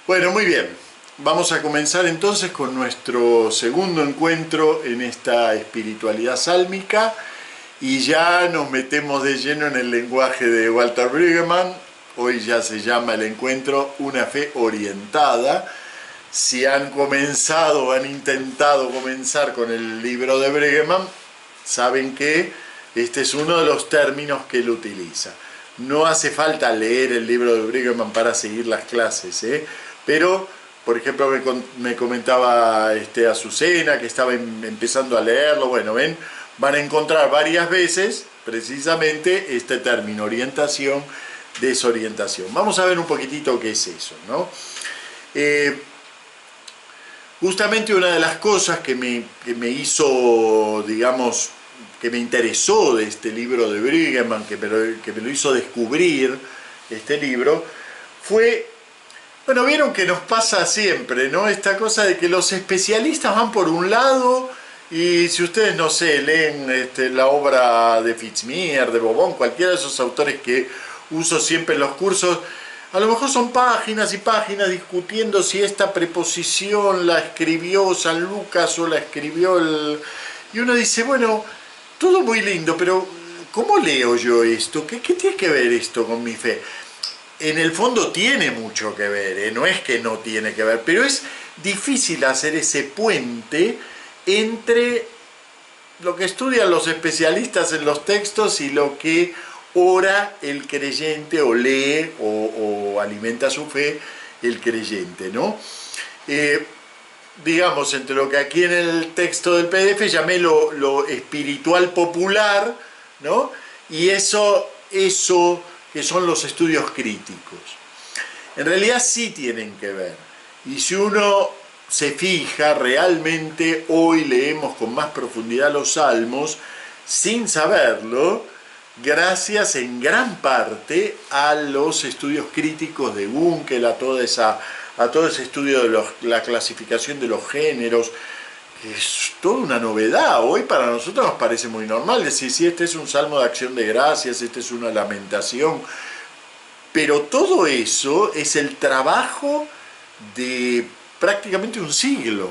Bueno, muy bien. Vamos a comenzar entonces con nuestro segundo encuentro en esta espiritualidad sálmica y ya nos metemos de lleno en el lenguaje de Walter Brueggemann. Hoy ya se llama el encuentro Una fe orientada. Si han comenzado o han intentado comenzar con el libro de Brueggemann, saben que este es uno de los términos que él utiliza. No hace falta leer el libro de Brueggemann para seguir las clases, pero, por ejemplo, me comentaba Azucena que estaba empezando a leerlo. Bueno, ven, van a encontrar varias veces precisamente este término, orientación, desorientación. Vamos a ver un poquitito qué es eso, ¿no? Justamente una de las cosas que me hizo, digamos, que me interesó de este libro de Brueggemann, que me lo hizo descubrir este libro, fue, bueno, vieron que nos pasa siempre, ¿no? Esta cosa de que los especialistas van por un lado y si ustedes, no sé, leen la obra de Fitzmyer, de Bobón, cualquiera de esos autores que uso siempre en los cursos, a lo mejor son páginas y páginas discutiendo si esta preposición la escribió San Lucas o la escribió el... Y uno dice, bueno, todo muy lindo, pero ¿cómo leo yo esto? ¿Qué tiene que ver esto con mi fe? En el fondo tiene mucho que ver, no es que no tiene que ver, pero es difícil hacer ese puente entre lo que estudian los especialistas en los textos y lo que ora el creyente o lee o alimenta su fe el creyente, ¿no? Digamos, entre lo que aquí en el texto del PDF llamé lo espiritual popular, ¿no? Y eso que son los estudios críticos. En realidad sí tienen que ver. Y si uno se fija, realmente hoy leemos con más profundidad los Salmos, sin saberlo, gracias en gran parte a los estudios críticos de Gunkel, a todo ese estudio de la clasificación de los géneros, que es toda una novedad. Hoy para nosotros nos parece muy normal decir, sí, este es un salmo de acción de gracias, este es una lamentación, pero todo eso es el trabajo de prácticamente un siglo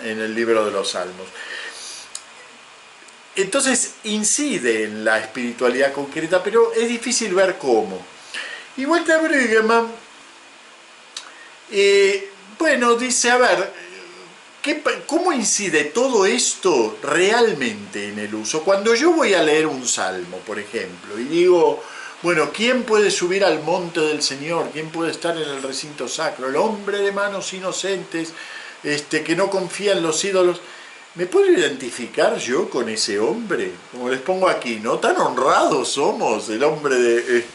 en el libro de los Salmos. Entonces incide en la espiritualidad concreta, pero es difícil ver cómo. Y Walter Brueggemann, bueno, dice, a ver, ¿cómo incide todo esto realmente en el uso? Cuando yo voy a leer un salmo, por ejemplo, y digo, bueno, ¿quién puede subir al monte del Señor? ¿Quién puede estar en el recinto sacro? El hombre de manos inocentes, que no confía en los ídolos. ¿Me puedo identificar yo con ese hombre? Como les pongo aquí, ¿no? Tan honrados somos, el hombre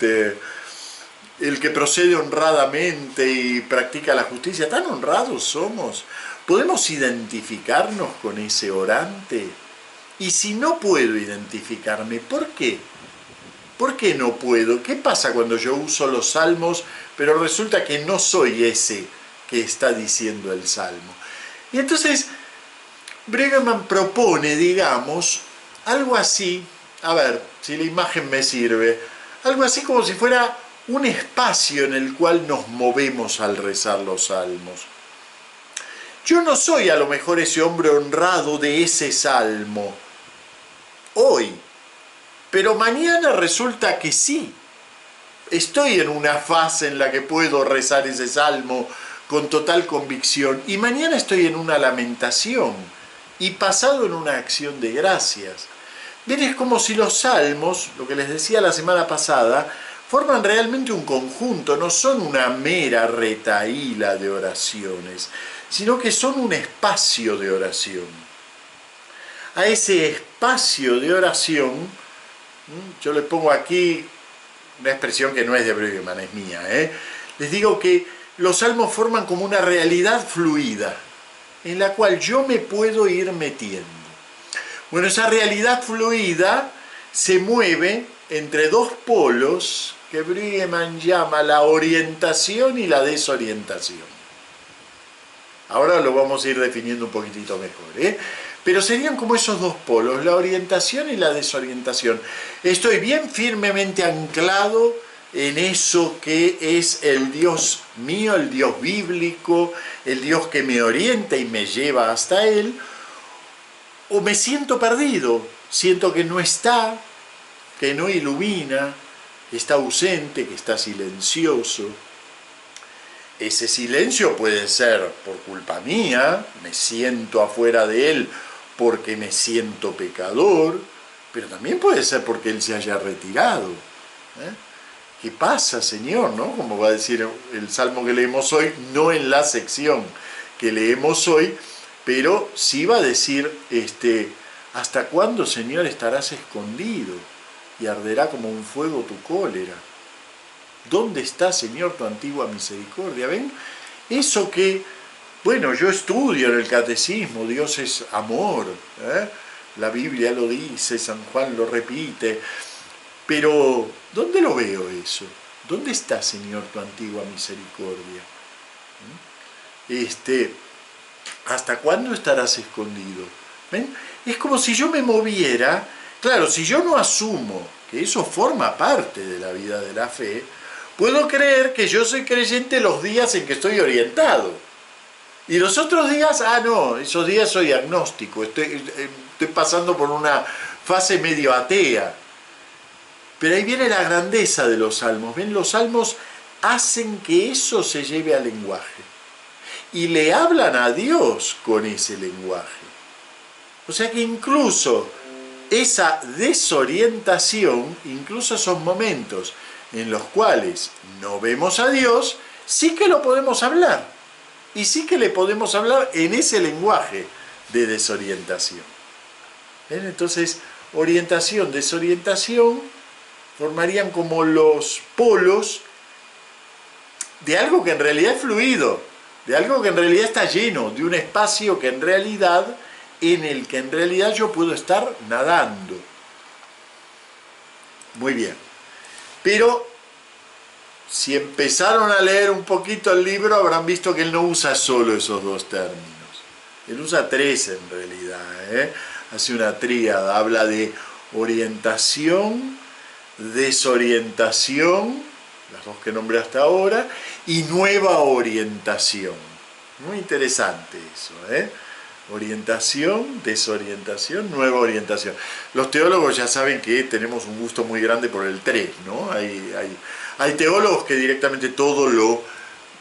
el que procede honradamente y practica la justicia, tan honrados somos. ¿Podemos identificarnos con ese orante? Y si no puedo identificarme, ¿por qué? ¿Por qué no puedo? ¿Qué pasa cuando yo uso los salmos, pero resulta que no soy ese que está diciendo el salmo? Y entonces Brueggemann propone, digamos, algo así, a ver si la imagen me sirve, algo así como si fuera un espacio en el cual nos movemos al rezar los salmos. Yo no soy a lo mejor ese hombre honrado de ese salmo hoy, pero mañana resulta que sí. Estoy en una fase en la que puedo rezar ese salmo con total convicción y mañana estoy en una lamentación y pasado en una acción de gracias. Bien, es como si los salmos, lo que les decía la semana pasada, forman realmente un conjunto, no son una mera retahíla de oraciones, sino que son un espacio de oración. A ese espacio de oración, yo le pongo aquí una expresión que no es de Brueggemann, es mía, les digo que los salmos forman como una realidad fluida, en la cual yo me puedo ir metiendo. Bueno, esa realidad fluida se mueve entre dos polos que Brueggemann llama la orientación y la desorientación. Ahora lo vamos a ir definiendo un poquitito mejor, pero serían como esos dos polos, la orientación y la desorientación. Estoy bien firmemente anclado en eso que es el Dios mío, el Dios bíblico, el Dios que me orienta y me lleva hasta Él, o me siento perdido, siento que no está, que no ilumina, que está ausente, que está silencioso. Ese silencio puede ser por culpa mía, me siento afuera de Él porque me siento pecador, pero también puede ser porque Él se haya retirado. ¿Qué pasa, Señor? ¿No? Como va a decir el salmo que leemos hoy, no en la sección que leemos hoy, pero sí va a decir, ¿hasta cuándo, Señor, estarás escondido y arderá como un fuego tu cólera? ¿Dónde está, Señor, tu antigua misericordia? ¿Ven? Eso que, bueno, yo estudio en el catecismo, Dios es amor, la Biblia lo dice, San Juan lo repite, pero ¿dónde lo veo eso? ¿Dónde está, Señor, tu antigua misericordia? ¿Hasta cuándo estarás escondido? ¿Ven? Es como si yo me moviera, claro, si yo no asumo que eso forma parte de la vida de la fe, puedo creer que yo soy creyente los días en que estoy orientado. Y los otros días, no, esos días soy agnóstico, estoy pasando por una fase medio atea. Pero ahí viene la grandeza de los salmos. ¿Ven? Los salmos hacen que eso se lleve al lenguaje. Y le hablan a Dios con ese lenguaje. O sea que incluso esa desorientación, incluso esos momentos en los cuales no vemos a Dios, sí que lo podemos hablar. Y sí que le podemos hablar en ese lenguaje de desorientación. ¿Ven? Entonces, orientación, desorientación, formarían como los polos de algo que en realidad es fluido, de algo que en realidad está lleno, de un espacio que en el que en realidad yo puedo estar nadando. Muy bien. Pero si empezaron a leer un poquito el libro, habrán visto que él no usa solo esos dos términos. Él usa tres en realidad. Hace una tríada, habla de orientación, desorientación, las dos que nombré hasta ahora, y nueva orientación. Muy interesante eso, Orientación, desorientación, nueva orientación. Los teólogos ya saben que tenemos un gusto muy grande por el 3, ¿no? Hay teólogos que directamente todo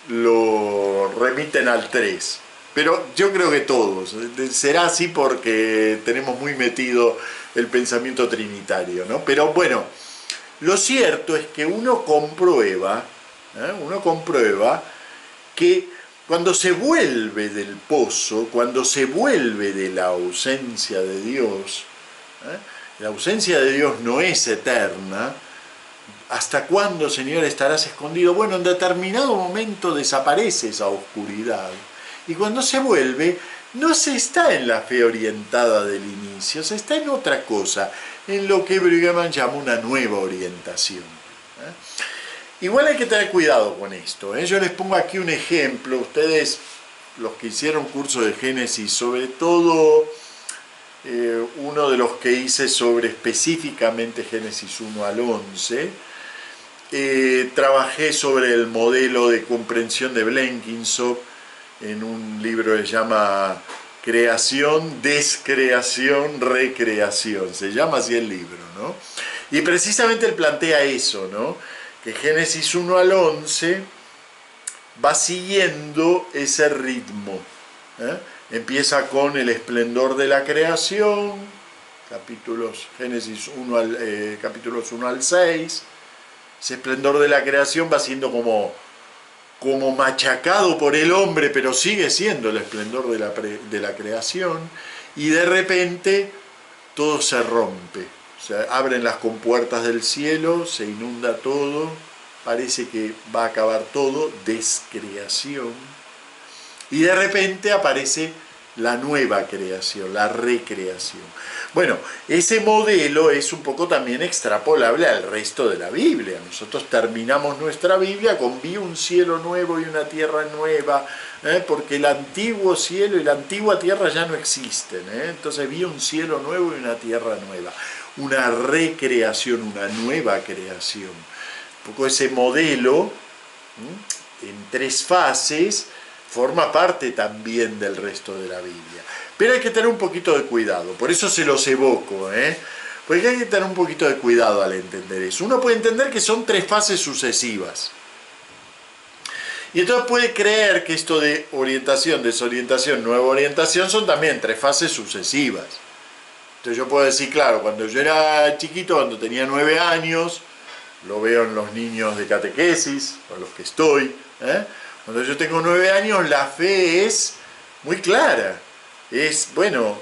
lo remiten al 3. Pero yo creo que todos. Será así porque tenemos muy metido el pensamiento trinitario, ¿no? Pero bueno, lo cierto es que uno comprueba que cuando se vuelve del pozo, cuando se vuelve de la ausencia de Dios, la ausencia de Dios no es eterna. ¿Hasta cuándo, Señor, estarás escondido? Bueno, en determinado momento desaparece esa oscuridad. Y cuando se vuelve, no se está en la fe orientada del inicio, se está en otra cosa, en lo que Brueggemann llama una nueva orientación. Igual hay que tener cuidado con esto. Yo les pongo aquí un ejemplo. Ustedes, los que hicieron curso de Génesis, sobre todo uno de los que hice sobre específicamente Génesis 1 al 11, trabajé sobre el modelo de comprensión de Blenkinsop en un libro que se llama Creación, Descreación, Recreación. Se llama así el libro, ¿no? Y precisamente él plantea eso, ¿no? Que Génesis 1 al 11 va siguiendo ese ritmo. Empieza con el esplendor de la creación, Génesis 1 capítulos 1 al 6. Ese esplendor de la creación va siendo como machacado por el hombre, pero sigue siendo el esplendor de la creación, y de repente todo se rompe. Se abren las compuertas del cielo, se inunda todo, parece que va a acabar todo, descreación, y de repente aparece la nueva creación, la recreación. Bueno, ese modelo es un poco también extrapolable al resto de la Biblia. Nosotros terminamos nuestra Biblia con vi un cielo nuevo y una tierra nueva, porque el antiguo cielo y la antigua tierra ya no existen. Entonces vi un cielo nuevo y una tierra nueva. Una recreación, una nueva creación. un poco ese modelo, en 3 fases, forma parte también del resto de la Biblia. Pero hay que tener un poquito de cuidado, por eso se los evoco, porque hay que tener un poquito de cuidado al entender eso. Uno puede entender que son 3 fases sucesivas. Y entonces puede creer que esto de orientación, desorientación, nueva orientación son también 3 fases sucesivas. Entonces yo puedo decir, claro, cuando yo era chiquito, cuando tenía 9 años, lo veo en los niños de catequesis, con los que estoy, cuando yo tengo 9 años la fe es muy clara. Es, bueno,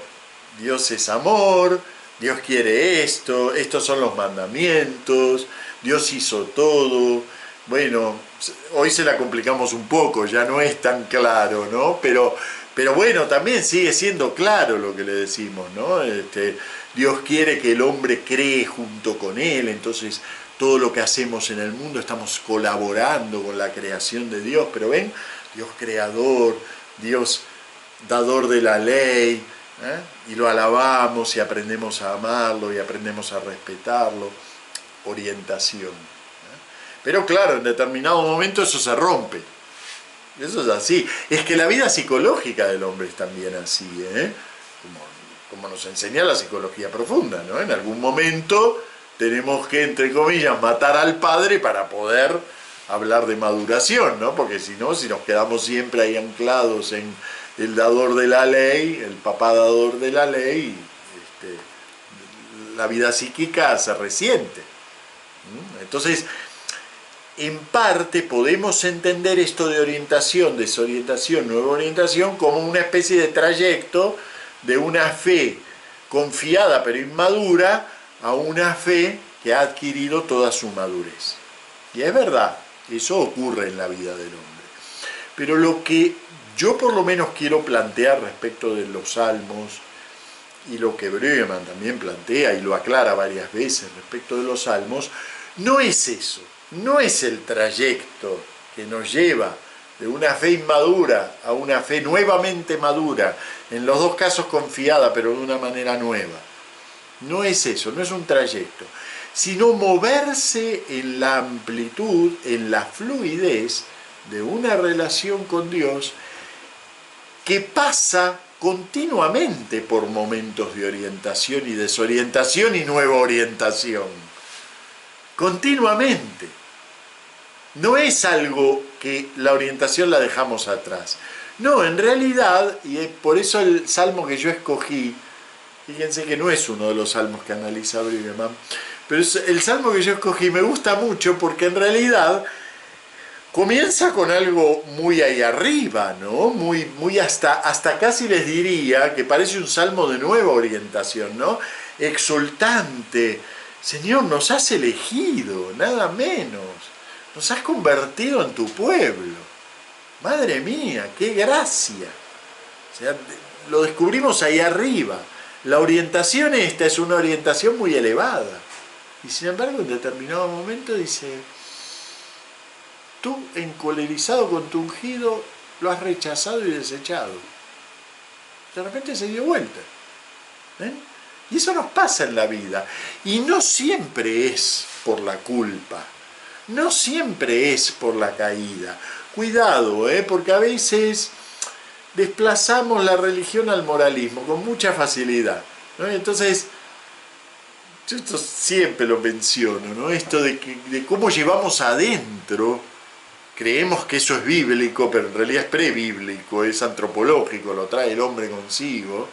Dios es amor, Dios quiere esto, estos son los mandamientos, Dios hizo todo. Bueno, hoy se la complicamos un poco, ya no es tan claro, ¿no? Pero bueno, también sigue siendo claro lo que le decimos, ¿no? Dios quiere que el hombre cree junto con él, entonces todo lo que hacemos en el mundo estamos colaborando con la creación de Dios, pero ven, Dios creador, Dios dador de la ley, y lo alabamos y aprendemos a amarlo y aprendemos a respetarlo, orientación. Pero claro, en determinado momento eso se rompe. Eso es así. Es que la vida psicológica del hombre es también así, como nos enseña la psicología profunda, ¿no? En algún momento tenemos que, entre comillas, matar al padre para poder hablar de maduración, ¿no? Porque si no, si nos quedamos siempre ahí anclados en el dador de la ley, el papá dador de la ley, la vida psíquica se resiente. Entonces, en parte podemos entender esto de orientación, desorientación, nueva orientación como una especie de trayecto de una fe confiada pero inmadura a una fe que ha adquirido toda su madurez. Y es verdad, eso ocurre en la vida del hombre. Pero lo que yo por lo menos quiero plantear respecto de los salmos, y lo que Breuermann también plantea y lo aclara varias veces respecto de los salmos, no es eso. No es el trayecto que nos lleva de una fe inmadura a una fe nuevamente madura, en los 2 casos confiada, pero de una manera nueva. No es eso, no es un trayecto, sino moverse en la amplitud, en la fluidez de una relación con Dios que pasa continuamente por momentos de orientación y desorientación y nueva orientación. Continuamente. No es algo que la orientación la dejamos atrás. No, en realidad, y por eso el salmo que yo escogí, fíjense que no es uno de los salmos que analiza Breuermann, pero el salmo que yo escogí me gusta mucho porque en realidad comienza con algo muy ahí arriba, ¿no? Muy hasta casi les diría que parece un salmo de nueva orientación, ¿no? Exultante. Señor, nos has elegido, nada menos. Nos has convertido en tu pueblo. Madre mía, qué gracia. O sea, lo descubrimos ahí arriba. La orientación esta es una orientación muy elevada. Y sin embargo, en determinado momento dice, tú, encolerizado con tu ungido, lo has rechazado y desechado. De repente se dio vuelta. Y eso nos pasa en la vida. Y no siempre es por la culpa. No siempre es por la caída. Cuidado, porque a veces desplazamos la religión al moralismo con mucha facilidad, ¿no? Entonces, yo esto siempre lo menciono, ¿no? Esto de cómo llevamos adentro, creemos que eso es bíblico, pero en realidad es prebíblico, es antropológico, lo trae el hombre consigo.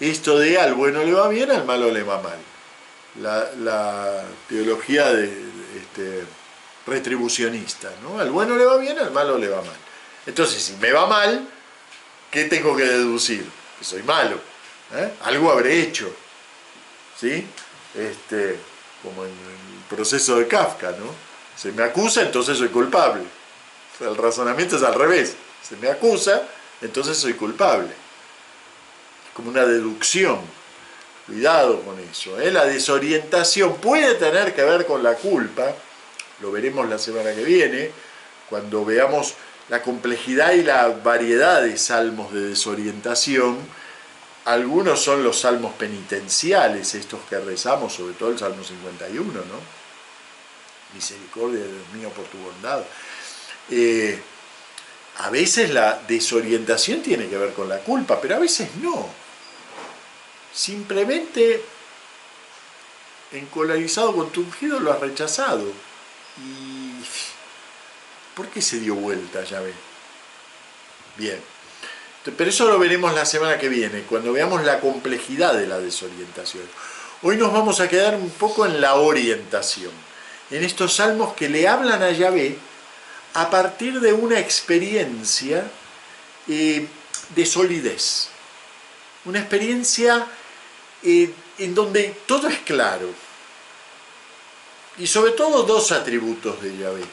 Esto de al bueno le va bien, al malo le va mal. La teología retribucionista, ¿no? Al bueno le va bien, al malo le va mal. Entonces, si me va mal, ¿qué tengo que deducir? Que soy malo. Algo habré hecho. ¿Sí? Como en el proceso de Kafka, ¿no? Se me acusa, entonces soy culpable. O sea, el razonamiento es al revés. Se me acusa, entonces soy culpable. Es como una deducción. Cuidado con eso. La desorientación puede tener que ver con la culpa. Lo veremos la semana que viene, cuando veamos la complejidad y la variedad de salmos de desorientación. Algunos son los salmos penitenciales, estos que rezamos, sobre todo el Salmo 51, ¿no? misericordia, Dios mío, por tu bondad. A veces la desorientación tiene que ver con la culpa, pero a veces no. Simplemente, encolarizado, contundido, lo has rechazado. ¿Y por qué se dio vuelta, ya ve? Bien. Pero eso lo veremos la semana que viene, cuando veamos la complejidad de la desorientación. Hoy nos vamos a quedar un poco en la orientación, en estos salmos que le hablan a Yahvé a partir de una experiencia de solidez, una experiencia en donde todo es claro, y sobre todo dos atributos de Yahvé.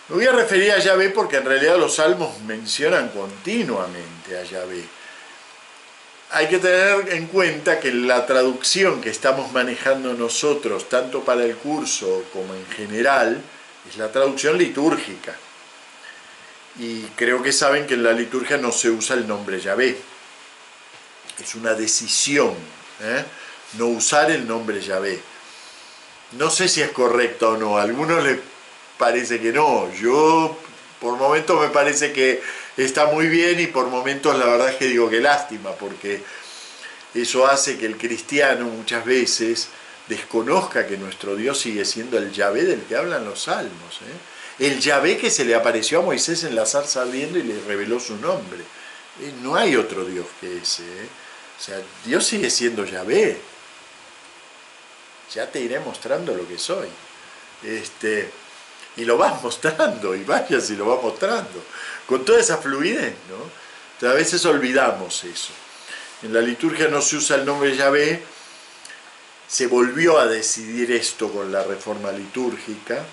Me voy a referir a Yahvé porque en realidad los salmos mencionan continuamente a Yahvé. Hay que tener en cuenta que la traducción que estamos manejando nosotros, tanto para el curso como en general, es la traducción litúrgica. Y creo que saben que en la liturgia no se usa el nombre Yahvé. Es una decisión, no usar el nombre Yahvé. No sé si es correcto o no, a algunos les parece que no. Yo, por momentos me parece que está muy bien y por momentos la verdad es que digo que lástima, porque eso hace que el cristiano muchas veces desconozca que nuestro Dios sigue siendo el Yahvé del que hablan los salmos. El Yahvé que se le apareció a Moisés en la zarza ardiendo y le reveló su nombre. No hay otro Dios que ese. O sea, Dios sigue siendo Yahvé. Ya te iré mostrando lo que soy. Y lo vas mostrando, y vaya si lo vas mostrando. Con toda esa fluidez, ¿no? Entonces, a veces olvidamos eso. En la liturgia no se usa el nombre Yahvé. Se volvió a decidir esto con la reforma litúrgica.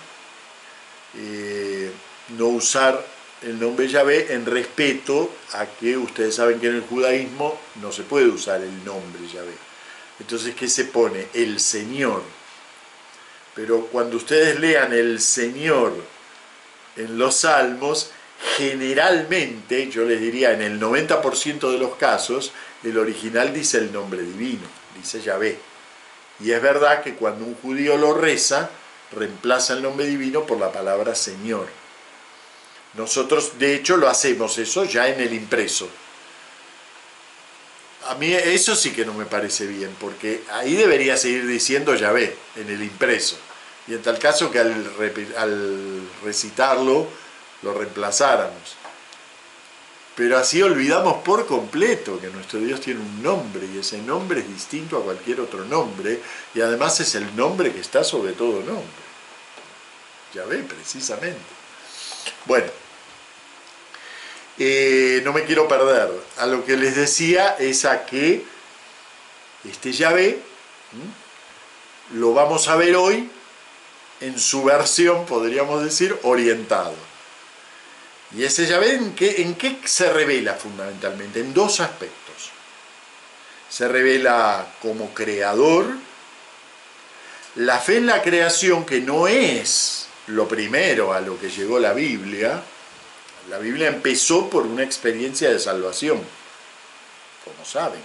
No usar el nombre Yahvé en respeto a que ustedes saben que en el judaísmo no se puede usar el nombre Yahvé. Entonces, ¿qué se pone? El Señor. Pero cuando ustedes lean el Señor en los salmos, generalmente, yo les diría en el 90% de los casos, el original dice el nombre divino, dice Yahvé. Y es verdad que cuando un judío lo reza, reemplaza el nombre divino por la palabra Señor. Nosotros, de hecho, lo hacemos eso ya en el impreso. A mí eso sí que no me parece bien, porque ahí debería seguir diciendo Yahvé, en el impreso. Y en tal caso que al recitarlo lo reemplazáramos. Pero así olvidamos por completo que nuestro Dios tiene un nombre, y ese nombre es distinto a cualquier otro nombre, y además es el nombre que está sobre todo nombre. Yahvé, precisamente. Bueno. No me quiero perder. A lo que les decía es a que este Yahvé lo vamos a ver hoy en su versión, podríamos decir, orientado. Y ese Yahvé, ¿en qué se revela fundamentalmente? En dos aspectos. Se revela como creador, la fe en la creación, que no es lo primero a lo que llegó la Biblia. La Biblia empezó por una experiencia de salvación, como saben,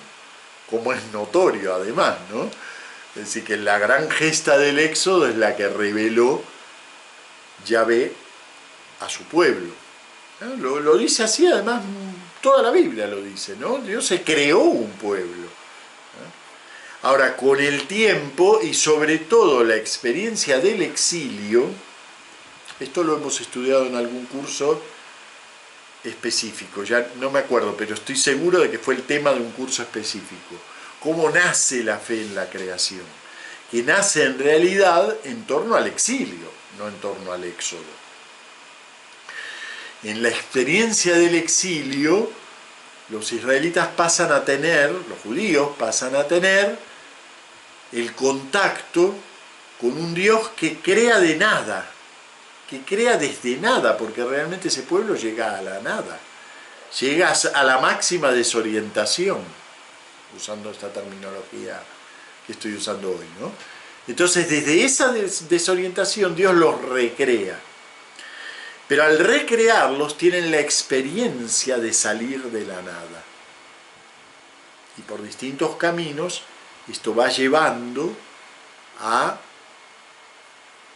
como es notorio además, ¿no? Es decir, que la gran gesta del Éxodo es la que reveló Yahvé a su pueblo. ¿No? Lo dice así, además, toda la Biblia lo dice, ¿no? Dios se creó un pueblo. Ahora, con el tiempo y sobre todo la experiencia del exilio, esto lo hemos estudiado en algún curso específico, ya no me acuerdo, pero estoy seguro de que fue el tema de un curso específico. ¿Cómo nace la fe en la creación? Que nace en realidad en torno al exilio, no en torno al éxodo. En la experiencia del exilio, los israelitas pasan a tener, los judíos pasan a tener el contacto con un Dios que crea de nada, que crea desde nada, porque realmente ese pueblo llega a la nada, llega a la máxima desorientación, usando esta terminología que estoy usando hoy, ¿no? Entonces, desde esa desorientación Dios los recrea, pero al recrearlos tienen la experiencia de salir de la nada, y por distintos caminos esto va llevando a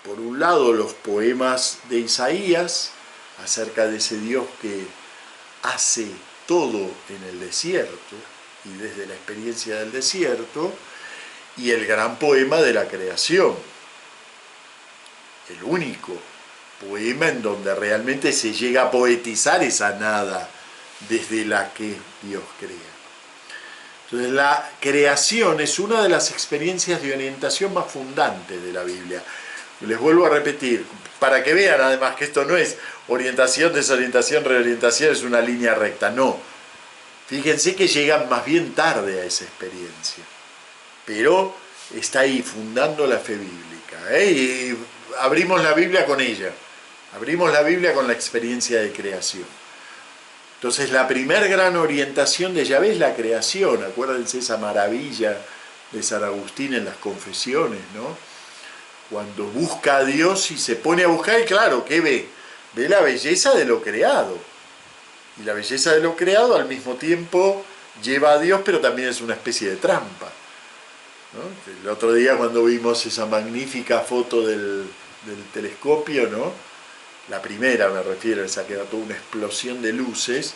por un lado, los poemas de Isaías, acerca de ese Dios que hace todo en el desierto, y desde la experiencia del desierto, y el gran poema de la creación, el único poema en donde realmente se llega a poetizar esa nada desde la que Dios crea. Entonces la creación es una de las experiencias de orientación más fundantes de la Biblia. Les vuelvo a repetir, para que vean además que esto no es orientación, desorientación, reorientación, es una línea recta, no. Fíjense que llegan más bien tarde a esa experiencia, pero está ahí fundando la fe bíblica, y abrimos la Biblia con ella, abrimos la Biblia con la experiencia de creación. Entonces la primer gran orientación de Yahvé es la creación. Acuérdense esa maravilla de San Agustín en las Confesiones, ¿no? Cuando busca a Dios y se pone a buscar, y claro, ¿qué ve? Ve la belleza de lo creado. Y la belleza de lo creado al mismo tiempo lleva a Dios, pero también es una especie de trampa, ¿no? El otro día cuando vimos esa magnífica foto del telescopio, ¿no? La primera me refiero, esa que da toda una explosión de luces,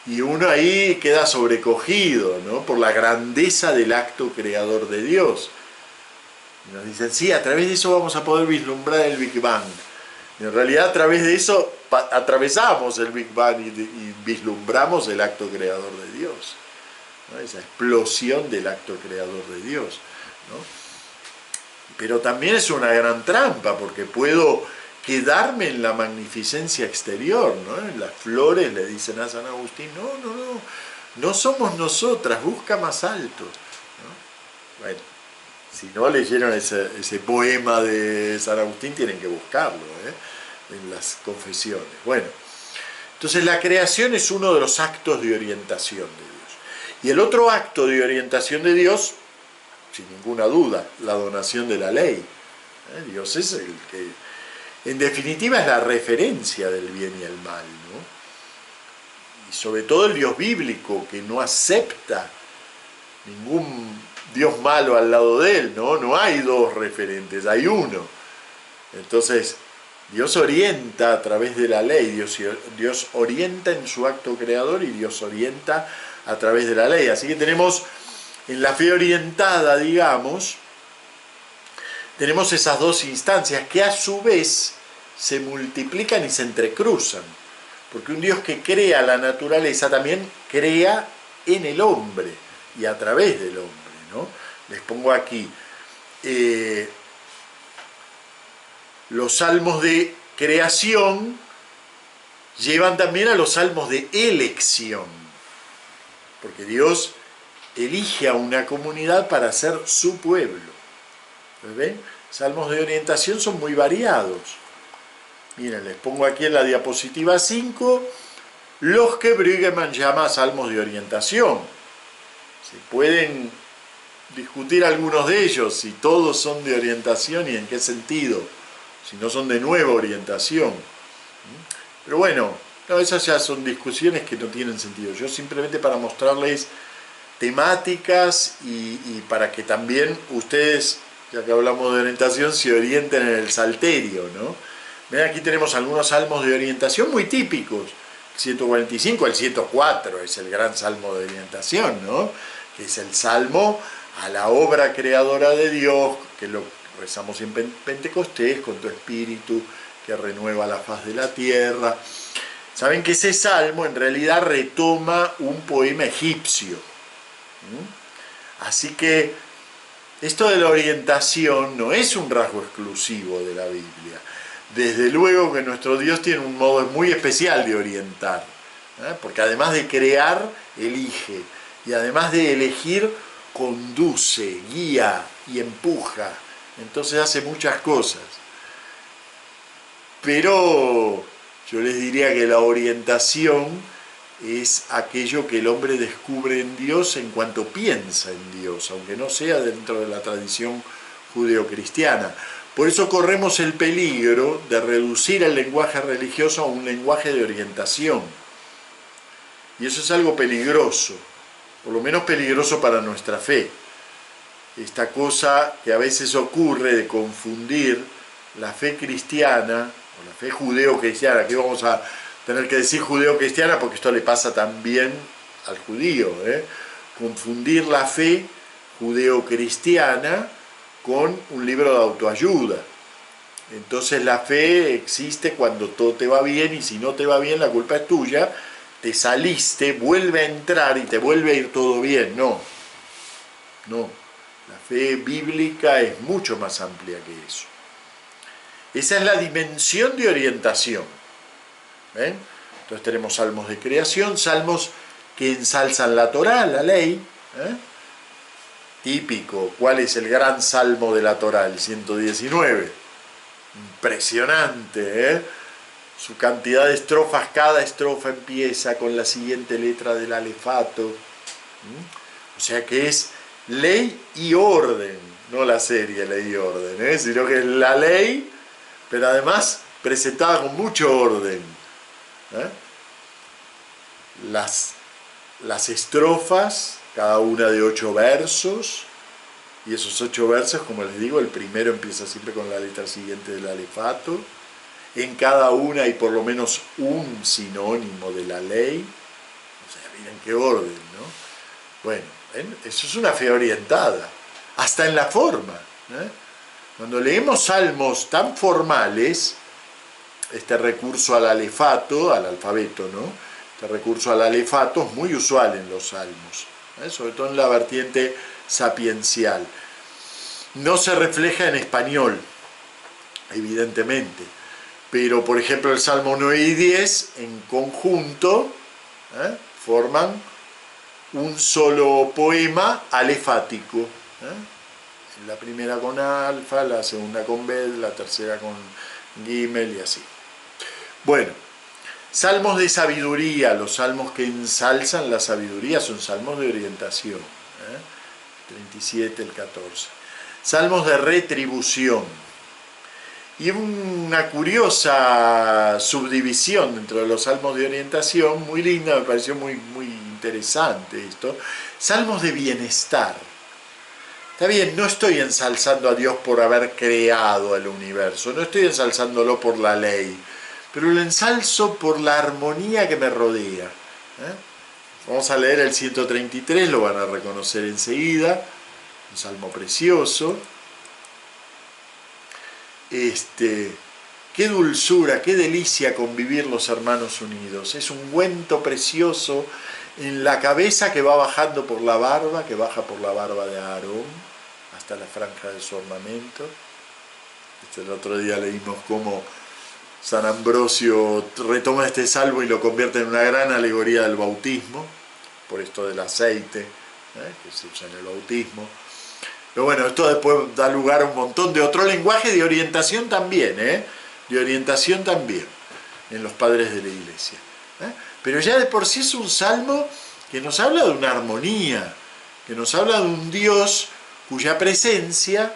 y uno ahí queda sobrecogido, ¿no? Por la grandeza del acto creador de Dios. Y nos dicen, sí, a través de eso vamos a poder vislumbrar el Big Bang. Y en realidad a través de eso atravesamos el Big Bang y vislumbramos el acto creador de Dios, ¿no? Esa explosión del acto creador de Dios, ¿no? Pero también es una gran trampa, porque puedo quedarme en la magnificencia exterior, ¿no? En las flores le dicen a San Agustín, no somos nosotras, busca más alto, ¿no? Bueno, si no leyeron ese poema de San Agustín, tienen que buscarlo, en las Confesiones. Bueno, entonces la creación es uno de los actos de orientación de Dios. Y el otro acto de orientación de Dios, sin ninguna duda, la donación de la ley. Dios es el que, en definitiva, es la referencia del bien y el mal, ¿no? Y sobre todo el Dios bíblico, que no acepta ningún Dios malo al lado de él, ¿no? No hay dos referentes, hay uno. Entonces, Dios orienta a través de la ley, Dios orienta en su acto creador y Dios orienta a través de la ley. Así que tenemos, en la fe orientada, digamos, tenemos esas dos instancias que a su vez se multiplican y se entrecruzan. Porque un Dios que crea la naturaleza también crea en el hombre y a través del hombre, ¿no? Les pongo aquí los salmos de creación llevan también a los salmos de elección, porque Dios elige a una comunidad para ser su pueblo. ¿Ven? Salmos de orientación son muy variados. Miren, les pongo aquí en la diapositiva 5 los que Brüggemann llama salmos de orientación. Se pueden discutir algunos de ellos, si todos son de orientación y en qué sentido, si no son de nueva orientación. Pero bueno, no, esas ya son discusiones que no tienen sentido. Yo simplemente para mostrarles temáticas y para que también ustedes, ya que hablamos de orientación, se orienten en el salterio, ¿no? Ven, aquí tenemos algunos salmos de orientación muy típicos. El 145, el 104 es el gran salmo de orientación, ¿no? Que es el salmo a la obra creadora de Dios, que lo rezamos en Pentecostés, con tu espíritu que renueva la faz de la tierra. Saben que ese salmo en realidad retoma un poema egipcio. Así que esto de la orientación no es un rasgo exclusivo de la Biblia. Desde luego que nuestro Dios tiene un modo muy especial de orientar, porque además de crear, elige, y además de elegir, conduce, guía y empuja. Entonces hace muchas cosas. Pero yo les diría que la orientación es aquello que el hombre descubre en Dios en cuanto piensa en Dios, aunque no sea dentro de la tradición judeocristiana. Por eso corremos el peligro de reducir el lenguaje religioso a un lenguaje de orientación. Y eso es algo peligroso, por lo menos peligroso para nuestra fe. Esta cosa que a veces ocurre de confundir la fe cristiana, o la fe judeo-cristiana, aquí vamos a tener que decir judeo-cristiana porque esto le pasa también al judío, confundir la fe judeo-cristiana con un libro de autoayuda. Entonces la fe existe cuando todo te va bien, y si no te va bien la culpa es tuya, te saliste, vuelve a entrar y te vuelve a ir todo bien. No, no, la fe bíblica es mucho más amplia que eso. Esa es la dimensión de orientación. ¿Ven? Entonces tenemos salmos de creación, salmos que ensalzan la Torá, la ley. Típico, ¿cuál es el gran salmo de la Torá? El 119. Impresionante, su cantidad de estrofas, cada estrofa empieza con la siguiente letra del alefato. O sea que es ley y orden, no la serie Ley y Orden, sino que es la ley, pero además presentada con mucho orden. Las estrofas, cada una de 8 versos, y esos 8 versos, como les digo, el primero empieza siempre con la letra siguiente del alefato. En cada una hay por lo menos un sinónimo de la ley. O sea, miren qué orden, ¿no? Bueno, ¿ven? Eso es una fe orientada, hasta en la forma. Cuando leemos salmos tan formales, este recurso al alefato, al alfabeto, ¿no? Este recurso al alefato es muy usual en los salmos, sobre todo en la vertiente sapiencial. No se refleja en español, evidentemente, pero por ejemplo el Salmo 9 y 10 en conjunto forman un solo poema alefático. La primera con alfa, la segunda con bet, la tercera con gimel y así. Bueno, salmos de sabiduría, los salmos que ensalzan la sabiduría son salmos de orientación. 37, el 14. Salmos de retribución. Y una curiosa subdivisión dentro de los salmos de orientación, muy linda, me pareció muy interesante esto. Salmos de bienestar. Está bien, no estoy ensalzando a Dios por haber creado el universo, no estoy ensalzándolo por la ley, pero lo ensalzo por la armonía que me rodea. Vamos a leer el 133, lo van a reconocer enseguida, un salmo precioso. Qué dulzura, qué delicia convivir los hermanos unidos. Es un ungüento precioso en la cabeza que va bajando por la barba, que baja por la barba de Aarón hasta la franja de su ornamento. El otro día leímos cómo San Ambrosio retoma este salmo y lo convierte en una gran alegoría del bautismo, por esto del aceite, que se usa en el bautismo. Pero bueno, esto después da lugar a un montón de otro lenguaje de orientación también, de orientación también, en los padres de la Iglesia. Pero ya de por sí es un salmo que nos habla de una armonía, que nos habla de un Dios cuya presencia,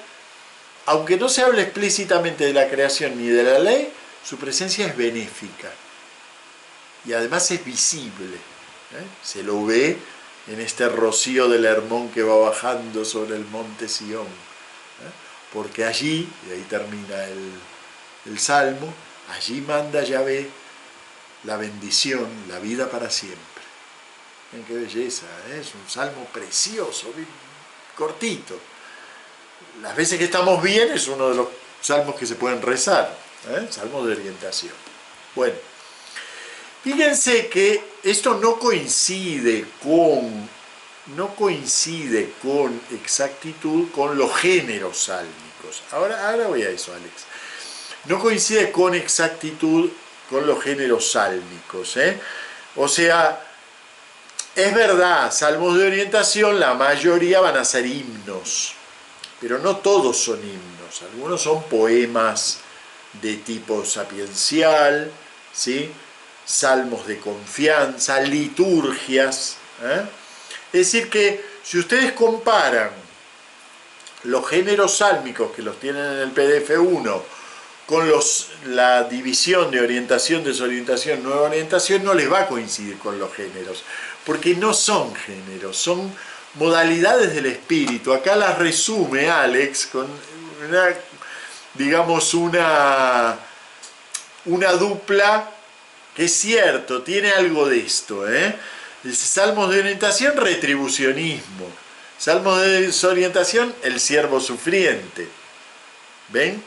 aunque no se hable explícitamente de la creación ni de la ley, su presencia es benéfica. Y además es visible. Se lo ve en este rocío del Hermón que va bajando sobre el monte Sión. Porque allí, y ahí termina el salmo, allí manda Yahvé la bendición, la vida para siempre. Miren qué belleza, es un salmo precioso, cortito. Las veces que estamos bien es uno de los salmos que se pueden rezar, salmos de orientación. Bueno, fíjense que esto no coincide con exactitud con los géneros sálmicos. Ahora voy a eso, Alex. No coincide con exactitud con los géneros sálmicos. O sea, es verdad, salmos de orientación, la mayoría van a ser himnos, pero no todos son himnos. Algunos son poemas de tipo sapiencial, ¿sí? Salmos de confianza, liturgias. Es decir que si ustedes comparan los géneros sálmicos que los tienen en el PDF 1 con la división de orientación, desorientación, nueva orientación, no les va a coincidir con los géneros, porque no son géneros, son modalidades del espíritu. Acá las resume Alex con una digamos, una dupla que es cierto, tiene algo de esto, ¿eh? Salmos de orientación, retribucionismo. Salmos de desorientación, el siervo sufriente. ¿Ven?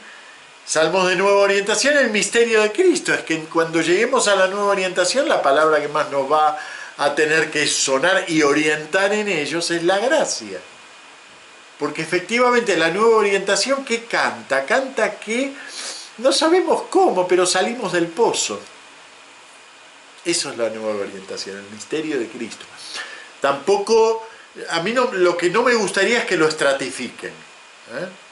Salmos de nueva orientación, el misterio de Cristo. Es que cuando lleguemos a la nueva orientación, la palabra que más nos va a tener que sonar y orientar en ellos es la gracia. Porque efectivamente la nueva orientación, ¿qué canta? Canta que no sabemos cómo, pero salimos del pozo. Eso es la nueva orientación, el misterio de Cristo. Tampoco, a mí no, lo que no me gustaría es que lo estratifiquen.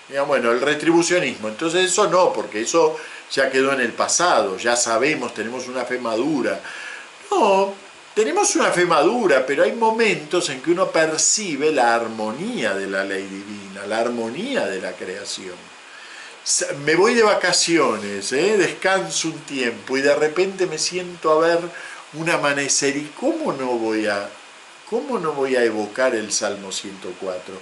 Digan, bueno, el retribucionismo, entonces eso no, porque eso ya quedó en el pasado, ya sabemos, tenemos una fe madura. No, tenemos una fe madura, pero hay momentos en que uno percibe la armonía de la ley divina, la armonía de la creación. Me voy de vacaciones, descanso un tiempo y de repente me siento a ver un amanecer y ¿cómo no voy a evocar el Salmo 104?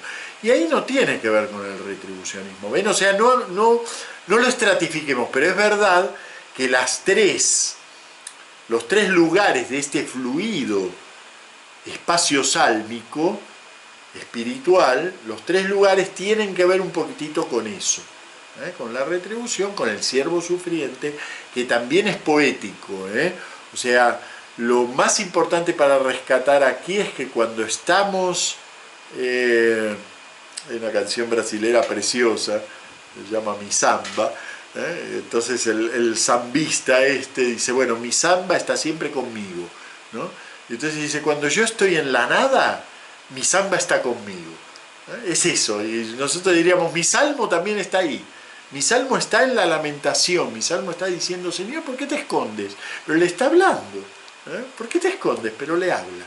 Y ahí no tiene que ver con el retribucionismo, ¿ven? O sea, no lo estratifiquemos, pero es verdad que los tres lugares de este fluido espacio sálmico, espiritual, los tres lugares tienen que ver un poquitito con eso. Con la retribución, con el siervo sufriente, que también es poético. O sea, lo más importante para rescatar aquí es que cuando estamos, hay una canción brasilera preciosa, se llama Mi Samba, entonces el zambista dice, bueno, mi samba está siempre conmigo, ¿no? Y entonces dice, cuando yo estoy en la nada, mi samba está conmigo. Es eso, y nosotros diríamos, mi salmo también está ahí. Mi salmo está en la lamentación, mi salmo está diciendo, Señor, ¿por qué te escondes? Pero le está hablando. ¿Por qué te escondes? Pero le habla.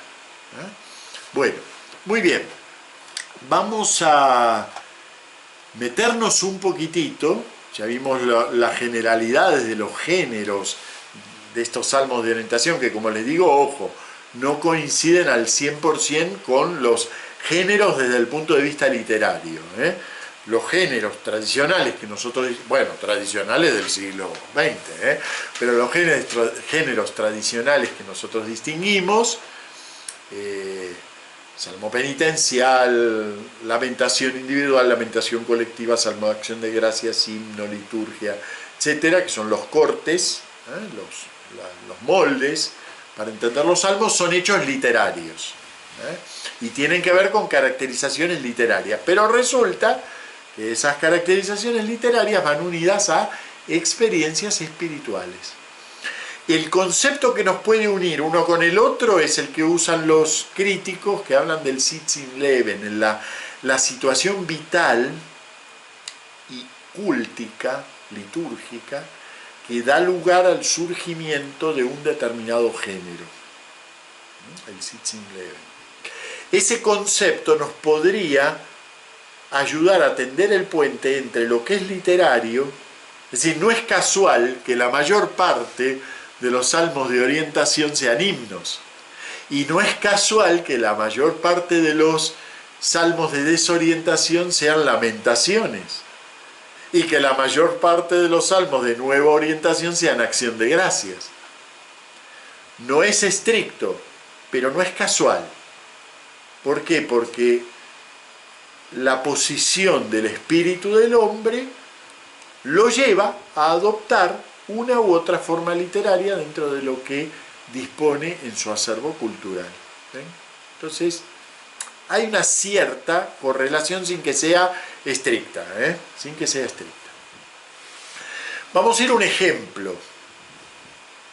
Bueno, muy bien. Vamos a meternos un poquitito, ya vimos las generalidades de los géneros de estos salmos de orientación, que como les digo, ojo, no coinciden al 100% con los géneros desde el punto de vista literario. Los géneros tradicionales que nosotros, bueno, tradicionales del siglo XX, pero los géneros tradicionales que nosotros distinguimos, salmo penitencial, lamentación individual, lamentación colectiva, salmo de acción de gracias, himno, liturgia, etcétera, que son los cortes, los moldes para entender los salmos, son hechos literarios, y tienen que ver con caracterizaciones literarias, pero resulta que esas caracterizaciones literarias van unidas a experiencias espirituales. El concepto que nos puede unir uno con el otro es el que usan los críticos que hablan del Sitzen Leben, en la situación vital y cúltica, litúrgica, que da lugar al surgimiento de un determinado género, el Sitzen Leben. Ese concepto nos podría ayudar a tender el puente entre lo que es literario, es decir, no es casual que la mayor parte de los salmos de orientación sean himnos, y no es casual que la mayor parte de los salmos de desorientación sean lamentaciones, y que la mayor parte de los salmos de nueva orientación sean acción de gracias. No es estricto, pero no es casual. ¿Por qué? Porque la posición del espíritu del hombre lo lleva a adoptar una u otra forma literaria dentro de lo que dispone en su acervo cultural. Entonces, hay una cierta correlación sin que sea estricta, sin que sea estricta. Vamos a ir a un ejemplo.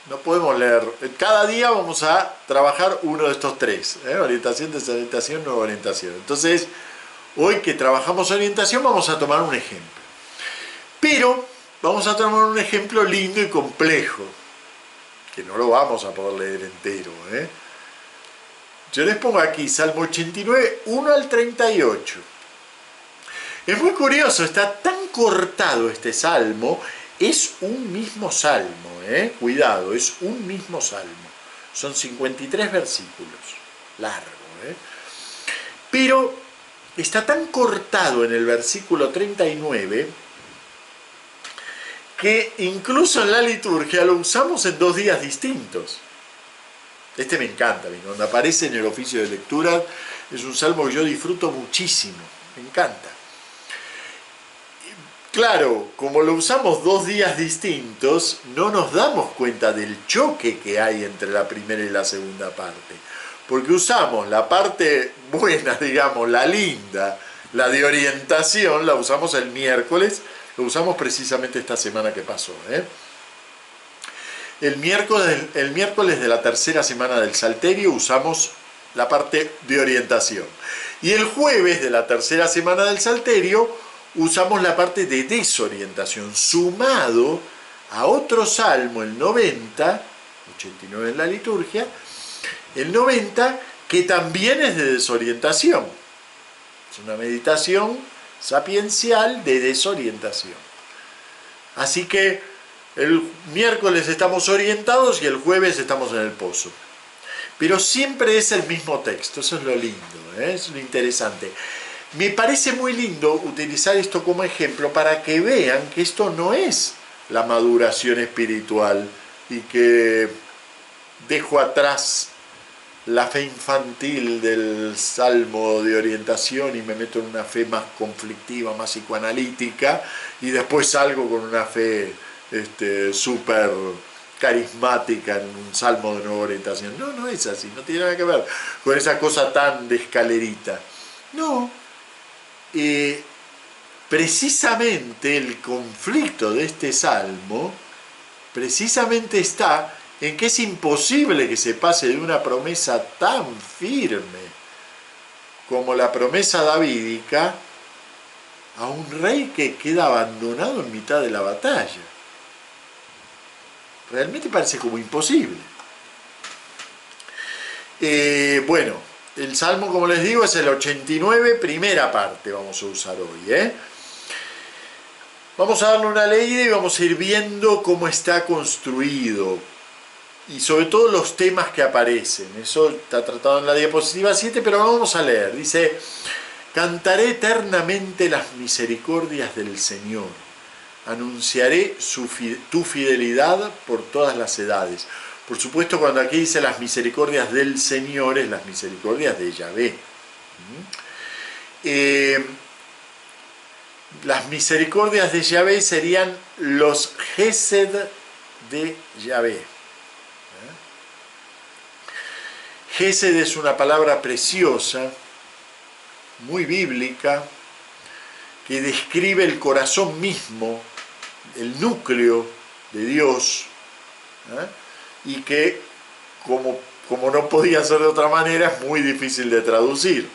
No podemos leer. Cada día vamos a trabajar uno de estos tres. Orientación, desorientación, nueva orientación. Entonces, hoy que trabajamos orientación vamos a tomar un ejemplo. Pero vamos a tomar un ejemplo lindo y complejo, que no lo vamos a poder leer entero. Yo les pongo aquí Salmo 89, 1 al 38. Es muy curioso, está tan cortado este salmo, es un mismo salmo, cuidado, es un mismo salmo. Son 53 versículos, largo, pero está tan cortado en el versículo 39 que incluso en la liturgia lo usamos en 2 días distintos. Este me encanta, cuando aparece en el oficio de lectura, es un salmo que yo disfruto muchísimo, me encanta. Claro, como lo usamos 2 días distintos, no nos damos cuenta del choque que hay entre la primera y la segunda parte. Porque usamos la parte buena, digamos, la linda, la de orientación, la usamos el miércoles, lo usamos precisamente esta semana que pasó. El miércoles de la tercera semana del Salterio usamos la parte de orientación. Y el jueves de la tercera semana del Salterio usamos la parte de desorientación, sumado a otro salmo, el 90, 89 en la liturgia, el 90, que también es de desorientación. Es una meditación sapiencial de desorientación. Así que el miércoles estamos orientados y el jueves estamos en el pozo. Pero siempre es el mismo texto, eso es lo lindo, es lo interesante. Me parece muy lindo utilizar esto como ejemplo para que vean que esto no es la maduración espiritual y que dejo atrás la fe infantil del salmo de orientación y me meto en una fe más conflictiva, más psicoanalítica y después salgo con una fe súper carismática en un salmo de nueva orientación. No, no es así, no tiene nada que ver con esa cosa tan de escalerita. No. Precisamente el conflicto de este salmo precisamente está en que es imposible que se pase de una promesa tan firme como la promesa davídica a un rey que queda abandonado en mitad de la batalla. Realmente parece como imposible. Bueno, el salmo, como les digo, es el 89, primera parte vamos a usar hoy. Vamos a darle una leída y vamos a ir viendo cómo está construido y sobre todo los temas que aparecen. Eso está tratado en la diapositiva 7, pero vamos a leer. Dice: cantaré eternamente las misericordias del Señor, anunciaré tu fidelidad por todas las edades. Por supuesto, cuando aquí dice las misericordias del Señor, es las misericordias de Yahvé. Las misericordias de Yahvé serían los Gesed de Yahvé. Gesed es una palabra preciosa, muy bíblica, que describe el corazón mismo, el núcleo de Dios, y que, como no podía ser de otra manera, es muy difícil de traducir.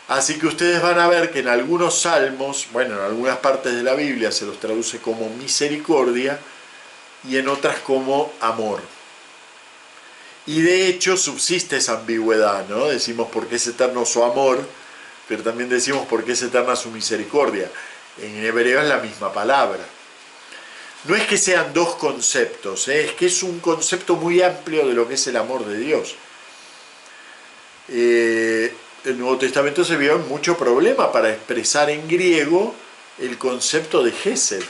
Así que ustedes van a ver que en algunos salmos, bueno, en algunas partes de la Biblia se los traduce como misericordia y en otras como amor. Y de hecho subsiste esa ambigüedad, ¿no? Decimos por qué es eterno su amor, pero también decimos por qué es eterna su misericordia. En hebreo es la misma palabra. No es que sean dos conceptos, es que es un concepto muy amplio de lo que es el amor de Dios. El Nuevo Testamento se vio en mucho problema para expresar en griego el concepto de Gesed,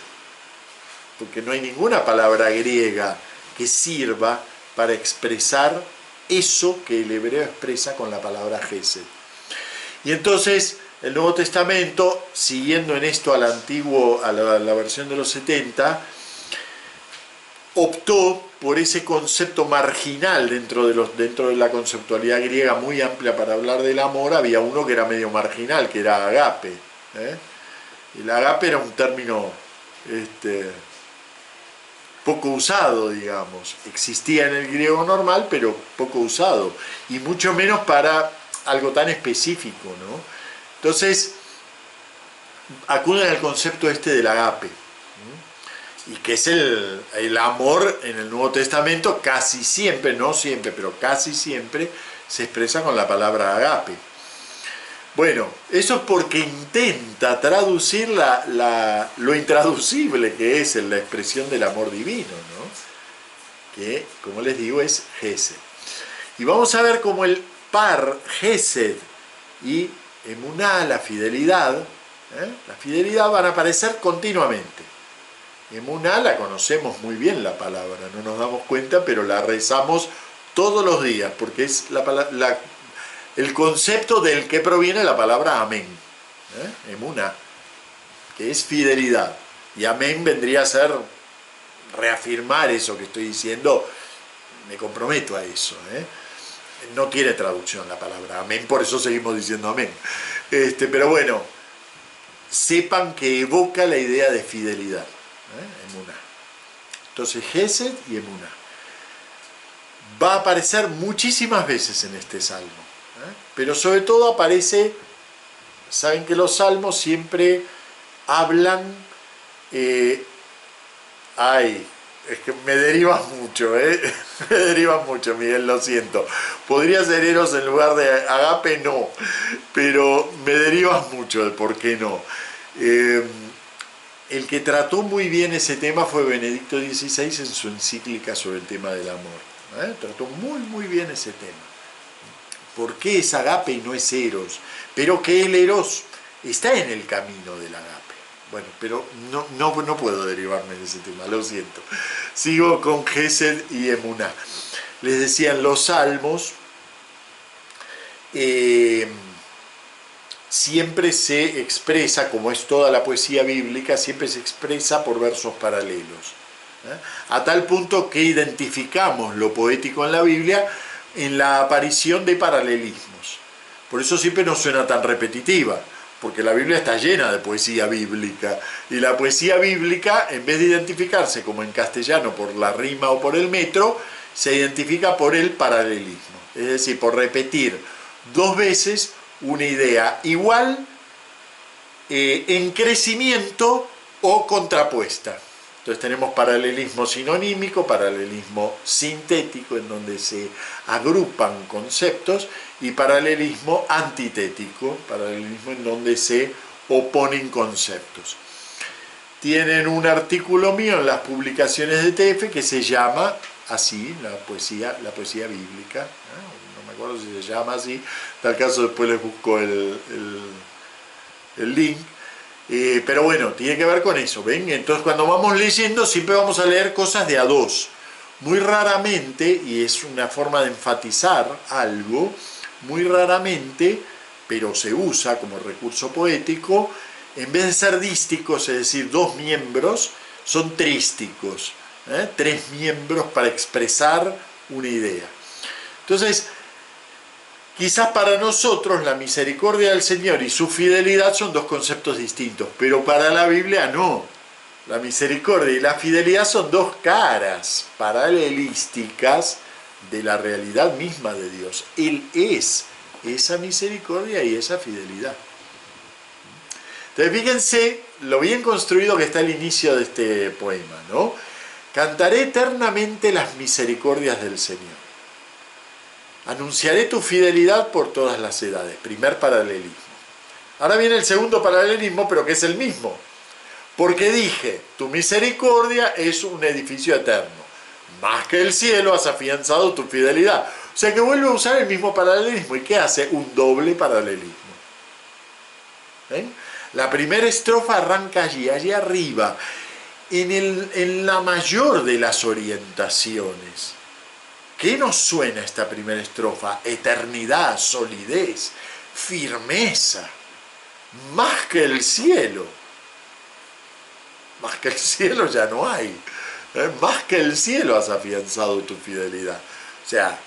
porque no hay ninguna palabra griega que sirva para expresar eso que el hebreo expresa con la palabra Gesed. Y entonces el Nuevo Testamento, siguiendo en esto a la versión de los 70, optó por ese concepto marginal dentro de la conceptualidad griega muy amplia para hablar del amor. Había uno que era medio marginal, que era agape. El agape era un término poco usado, digamos. Existía en el griego normal, pero poco usado. Y mucho menos para algo tan específico, ¿no? Entonces, acuden al concepto del agape. Y que es el amor en el Nuevo Testamento, casi siempre, no siempre, pero casi siempre, se expresa con la palabra agape. Bueno, eso es porque intenta traducir lo intraducible que es en la expresión del amor divino, ¿no? Que, como les digo, es Gesed. Y vamos a ver cómo el par Gesed y Emuná, la fidelidad van a aparecer continuamente. Emuná la conocemos muy bien la palabra, no nos damos cuenta, pero la rezamos todos los días, porque es el concepto del que proviene la palabra amén. Emuná, que es fidelidad. Y amén vendría a ser reafirmar eso que estoy diciendo, me comprometo a eso. No tiene traducción la palabra amén, por eso seguimos diciendo amén. Pero bueno, sepan que evoca la idea de fidelidad. Emuná. Entonces Gesed y Emuná. Va a aparecer muchísimas veces en este salmo. Pero sobre todo aparece, saben que los salmos siempre hablan, es que me derivas mucho, me derivas mucho, Miguel, lo siento. Podría ser Eros en lugar de Agape, no, pero me derivas mucho el por qué no. El que trató muy bien ese tema fue Benedicto XVI en su encíclica sobre el tema del amor. Trató muy bien ese tema. ¿Por qué es agape y no es eros? Pero que el eros está en el camino del agape. Bueno, pero no puedo derivarme de ese tema, lo siento. Sigo con Gesed y Emuná. Les decían los salmos, siempre se expresa, como es toda la poesía bíblica, siempre se expresa por versos paralelos. A tal punto que identificamos lo poético en la Biblia en la aparición de paralelismos. Por eso siempre nos suena tan repetitiva, porque la Biblia está llena de poesía bíblica, y la poesía bíblica, en vez de identificarse como en castellano por la rima o por el metro, se identifica por el paralelismo, es decir, por repetir dos veces una idea igual, en crecimiento o contrapuesta. Entonces tenemos paralelismo sinonímico, paralelismo sintético, en donde se agrupan conceptos, y paralelismo antitético, paralelismo en donde se oponen conceptos. Tienen un artículo mío en las publicaciones de TF que se llama así, la poesía bíblica, no me acuerdo si se llama así, en tal caso después les busco el link. Pero bueno, tiene que ver con eso, ¿ven? Entonces cuando vamos leyendo siempre vamos a leer cosas de a dos. Muy raramente, y es una forma de enfatizar algo, muy raramente, pero se usa como recurso poético, en vez de ser dísticos, es decir, dos miembros, son trísticos, tres miembros para expresar una idea. Entonces, quizás para nosotros la misericordia del Señor y su fidelidad son dos conceptos distintos, pero para la Biblia no. La misericordia y la fidelidad son dos caras paralelísticas de la realidad misma de Dios. Él es esa misericordia y esa fidelidad. Entonces fíjense lo bien construido que está el inicio de este poema, ¿no? Cantaré eternamente las misericordias del Señor. Anunciaré tu fidelidad por todas las edades. Primer paralelismo. Ahora viene el segundo paralelismo, pero que es el mismo. Porque dije, tu misericordia es un edificio eterno. Más que el cielo has afianzado tu fidelidad. O sea que vuelve a usar el mismo paralelismo. ¿Y qué hace? Un doble paralelismo. ¿Ven? La primera estrofa arranca allí arriba, en la mayor de las orientaciones. ¿Qué nos suena esta primera estrofa? Eternidad, solidez, firmeza, más que el cielo. Más que el cielo ya no hay. Más que el cielo has afianzado tu fidelidad. O sea,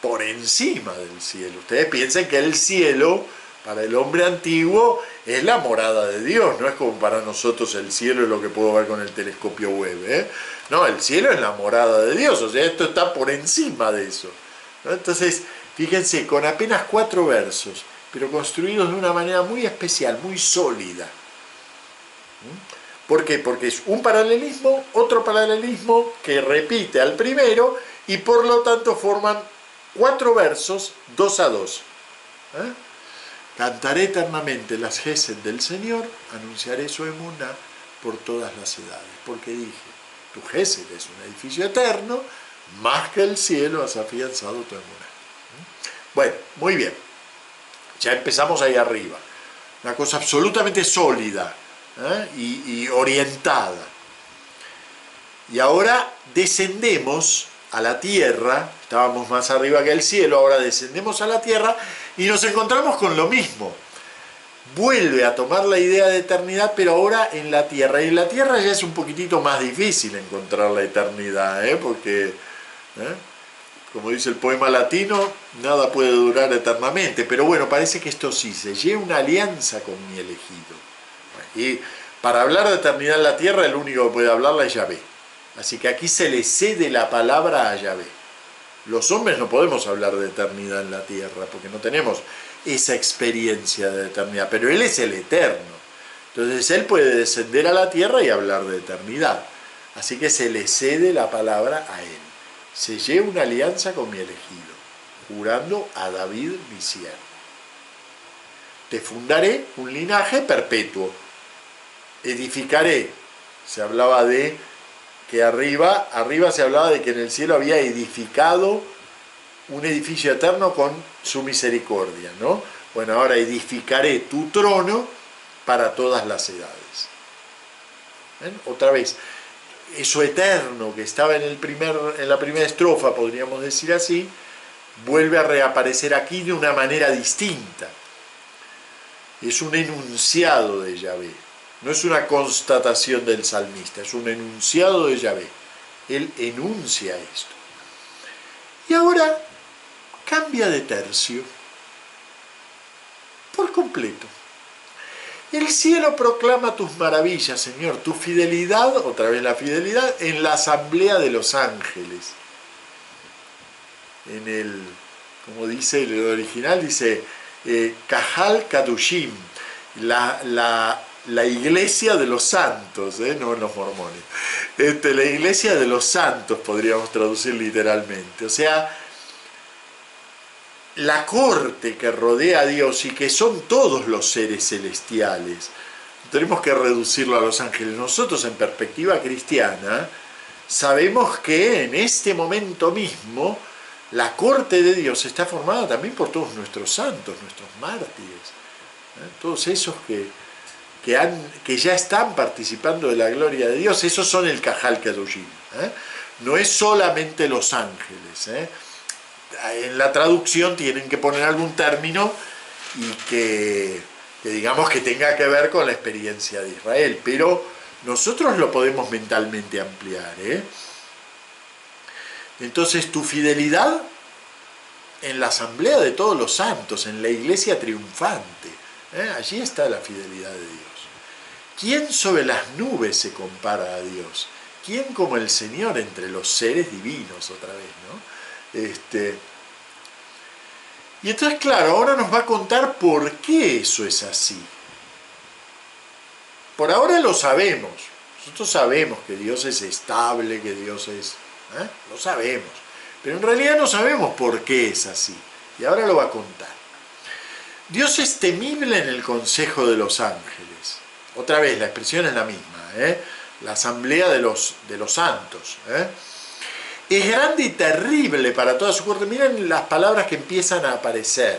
por encima del cielo. Ustedes piensen que el cielo, para el hombre antiguo, es la morada de Dios. No es como para nosotros el cielo es lo que puedo ver con el telescopio Webb. No, el cielo es la morada de Dios. O sea, esto está por encima de eso. Entonces, fíjense, con apenas 4 versos, pero construidos de una manera muy especial, muy sólida. ¿Por qué? Porque es un paralelismo, otro paralelismo que repite al primero y por lo tanto forman 4 versos 2 a 2. Cantaré eternamente las gesed del Señor, anunciaré su emuná por todas las edades. Porque dije, tu gesed es un edificio eterno, más que el cielo has afianzado tu emuná. Bueno, muy bien. Ya empezamos ahí arriba. Una cosa absolutamente sólida y orientada. Y ahora descendemos a la tierra, estábamos más arriba que el cielo, ahora descendemos a la tierra y nos encontramos con lo mismo. Vuelve a tomar la idea de eternidad, pero ahora en la tierra. Y en la tierra ya es un poquitito más difícil encontrar la eternidad, porque, como dice el poema latino, nada puede durar eternamente. Pero bueno, parece que esto sí, se lleva una alianza con mi elegido. Y para hablar de eternidad en la tierra, el único que puede hablarla es Yahvé. Así que aquí se le cede la palabra a Yahvé. Los hombres no podemos hablar de eternidad en la tierra, porque no tenemos esa experiencia de eternidad, pero Él es el eterno. Entonces Él puede descender a la tierra y hablar de eternidad. Así que se le cede la palabra a Él. Se lleva una alianza con mi elegido, jurando a David mi siervo. Te fundaré un linaje perpetuo. Edificaré. Se hablaba de que arriba se hablaba de que en el cielo había edificado un edificio eterno con su misericordia, ¿no? Bueno, ahora edificaré tu trono para todas las edades. ¿Ven? Otra vez, eso eterno que estaba en la primera estrofa, podríamos decir así, vuelve a reaparecer aquí de una manera distinta. Es un enunciado de Yahvé. No es una constatación del salmista, es un enunciado de Yahvé. Él enuncia esto. Y ahora cambia de tercio por completo. El cielo proclama tus maravillas, Señor, tu fidelidad, otra vez la fidelidad, en la asamblea de los ángeles. Como dice el original, dice Kahal Kadushim, la iglesia de los santos, no los mormones. La iglesia de los santos podríamos traducir literalmente. O sea, la corte que rodea a Dios y que son todos los seres celestiales. Tenemos que reducirlo a los ángeles. Nosotros, en perspectiva cristiana, sabemos que en este momento mismo la corte de Dios está formada también por todos nuestros santos, nuestros mártires, todos esos que ya están participando de la gloria de Dios. Esos son el Kahal Kadoshim. No es solamente los ángeles. En la traducción tienen que poner algún término y que digamos que tenga que ver con la experiencia de Israel, pero nosotros lo podemos mentalmente ampliar. Entonces, tu fidelidad en la asamblea de todos los santos, en la iglesia triunfante, allí está la fidelidad de Dios. ¿Quién sobre las nubes se compara a Dios? ¿Quién como el Señor entre los seres divinos? Otra vez, ¿no? Y entonces, claro, ahora nos va a contar por qué eso es así. Por ahora lo sabemos. Nosotros sabemos que Dios es estable, que Dios es... Lo sabemos. Pero en realidad no sabemos por qué es así. Y ahora lo va a contar. Dios es temible en el consejo de los ángeles. Otra vez, la expresión es la misma. La asamblea de los santos. Es grande y terrible para toda su corte. Miren las palabras que empiezan a aparecer.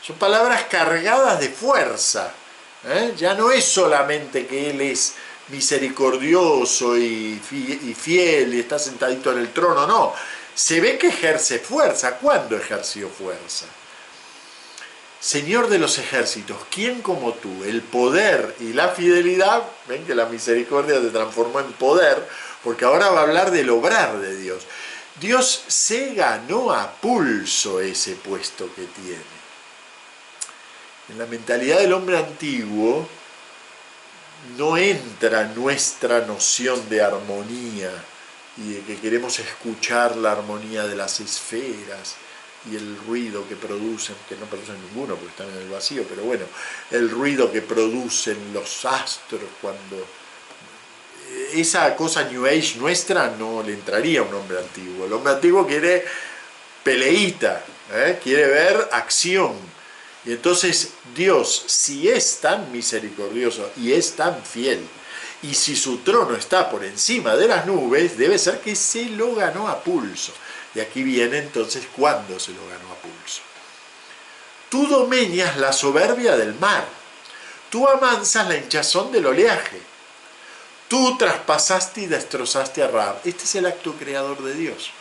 Son palabras cargadas de fuerza. Ya no es solamente que Él es misericordioso y fiel y está sentadito en el trono, no. Se ve que ejerce fuerza. ¿Cuándo ejerció fuerza? Señor de los ejércitos, ¿quién como tú? El poder y la fidelidad, ven que la misericordia se transformó en poder, porque ahora va a hablar del obrar de Dios. Dios se ganó a pulso ese puesto que tiene. En la mentalidad del hombre antiguo no entra nuestra noción de armonía y de que queremos escuchar la armonía de las esferas y el ruido que producen, que no producen ninguno porque están en el vacío, pero bueno, el ruido que producen los astros cuando... Esa cosa New Age nuestra no le entraría a un hombre antiguo. El hombre antiguo quiere peleita, quiere ver acción. Y entonces Dios, si es tan misericordioso y es tan fiel, y si su trono está por encima de las nubes, debe ser que se lo ganó a pulso. Y aquí viene entonces cuándo se lo ganó a pulso. Tú domeñas la soberbia del mar, tú amansas la hinchazón del oleaje. Tú traspasaste y destrozaste a Rahab. Este es el acto creador de Dios.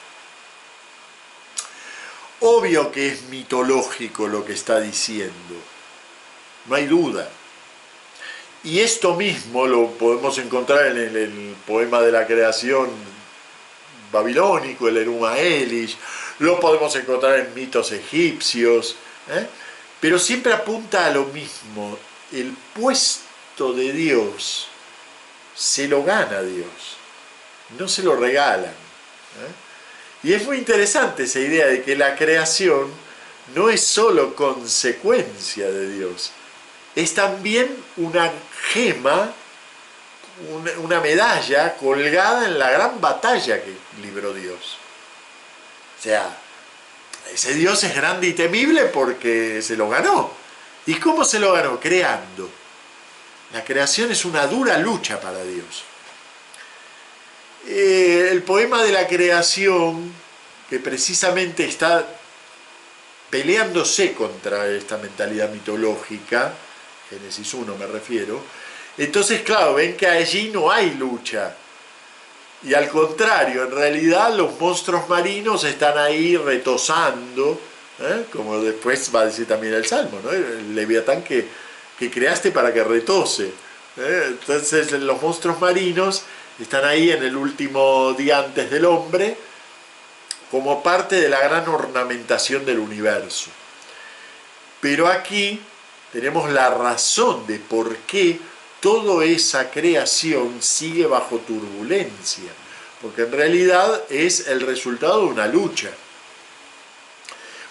Obvio que es mitológico lo que está diciendo, no hay duda. Y esto mismo lo podemos encontrar en el poema de la creación babilónico, el Enuma Elish, lo podemos encontrar en mitos egipcios, pero siempre apunta a lo mismo. El puesto de Dios se lo gana Dios, no se lo regalan. Y es muy interesante esa idea de que la creación no es solo consecuencia de Dios, es también una gema, una medalla colgada en la gran batalla que libró Dios. O sea, ese Dios es grande y temible porque se lo ganó. ¿Y cómo se lo ganó? Creando. La creación es una dura lucha para Dios. El poema de la creación, que precisamente está peleándose contra esta mentalidad mitológica, Génesis 1 me refiero, entonces claro, ven que allí no hay lucha, y al contrario, en realidad los monstruos marinos están ahí retosando, como después va a decir también el Salmo, ¿no? El Leviatán que creaste para que retose. Entonces los monstruos marinos están ahí en el último día antes del hombre, como parte de la gran ornamentación del universo. Pero aquí tenemos la razón de por qué toda esa creación sigue bajo turbulencia, porque en realidad es el resultado de una lucha.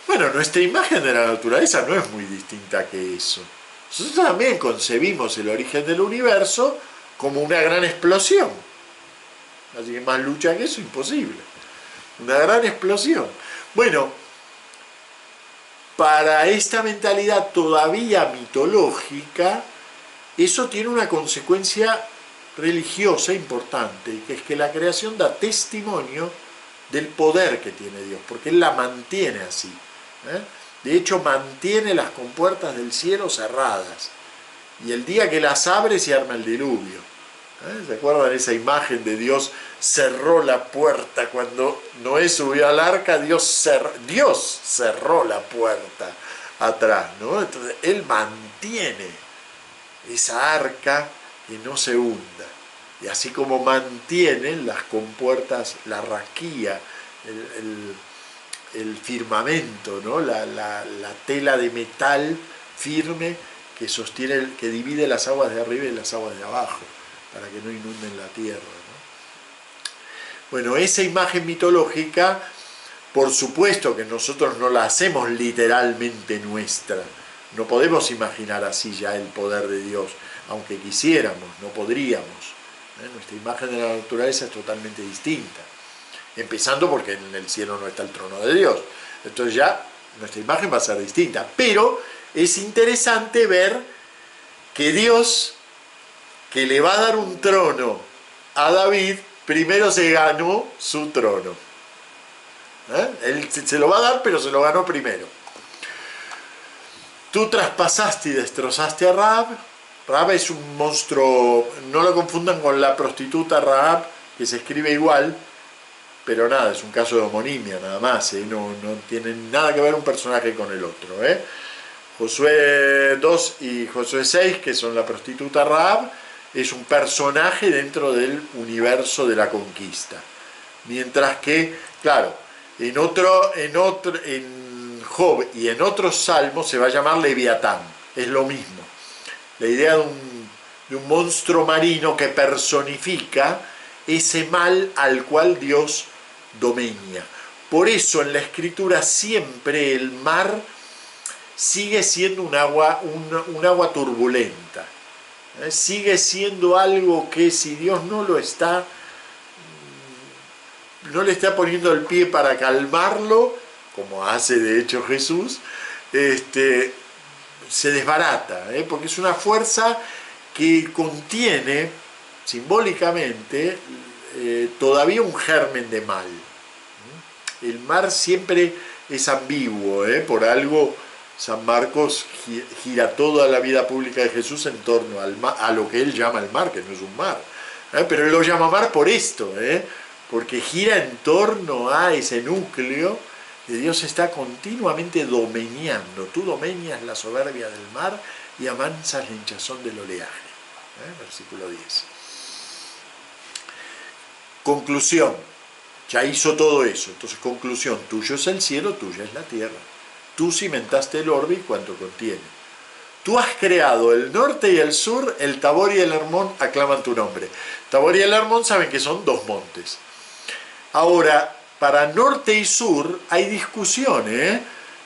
Bueno, nuestra imagen de la naturaleza no es muy distinta que eso. Nosotros también concebimos el origen del universo como una gran explosión. Así que más lucha que eso, imposible. Una gran explosión. Bueno, para esta mentalidad todavía mitológica, eso tiene una consecuencia religiosa importante, que es que la creación da testimonio del poder que tiene Dios, porque Él la mantiene así. De hecho, mantiene las compuertas del cielo cerradas, y el día que las abre se arma el diluvio. ¿Se acuerdan esa imagen de Dios cerró la puerta cuando Noé subió al arca? Dios cerró la puerta atrás, ¿no? Entonces Él mantiene esa arca que no se hunda, y así como mantienen las compuertas, la raquía, el firmamento, ¿no? la tela de metal firme que sostiene, que divide las aguas de arriba y las aguas de abajo, para que no inunden la tierra, ¿no? Bueno, esa imagen mitológica, por supuesto que nosotros no la hacemos literalmente nuestra. No podemos imaginar así ya el poder de Dios, aunque quisiéramos, no podríamos. Nuestra imagen de la naturaleza es totalmente distinta. Empezando porque en el cielo no está el trono de Dios. Entonces ya nuestra imagen va a ser distinta. Pero es interesante ver que Dios, que le va a dar un trono a David, primero se ganó su trono. Él se lo va a dar, pero se lo ganó primero. Tú traspasaste y destrozaste a Rahab. Rahab es un monstruo, no lo confundan con la prostituta Rahab, que se escribe igual, pero nada, es un caso de homonimia nada más, no tiene nada que ver un personaje con el otro. Josué 2 y Josué 6, que son la prostituta Rahab, es un personaje dentro del universo de la conquista. Mientras que, claro, en Job y en otros salmos se va a llamar Leviatán, es lo mismo. La idea de un monstruo marino que personifica ese mal al cual Dios domina. Por eso en la Escritura siempre el mar sigue siendo un agua turbulenta. Sigue siendo algo que si Dios no le está poniendo el pie para calmarlo, como hace de hecho Jesús, se desbarata, porque es una fuerza que contiene simbólicamente todavía un germen de mal. El mar siempre es ambiguo, por algo San Marcos gira toda la vida pública de Jesús en torno a lo que él llama el mar, que no es un mar. Pero él lo llama mar por esto, porque gira en torno a ese núcleo que Dios está continuamente domeñando. Tú domeñas la soberbia del mar y amansas la hinchazón del oleaje. Versículo 10. Conclusión. Ya hizo todo eso. Entonces, conclusión. Tuyo es el cielo, tuya es la tierra. Tú cimentaste el orbe y cuanto contiene. Tú has creado el norte y el sur, el Tabor y el Hermón aclaman tu nombre. Tabor y el Hermón saben que son dos montes. Ahora, para norte y sur hay discusión,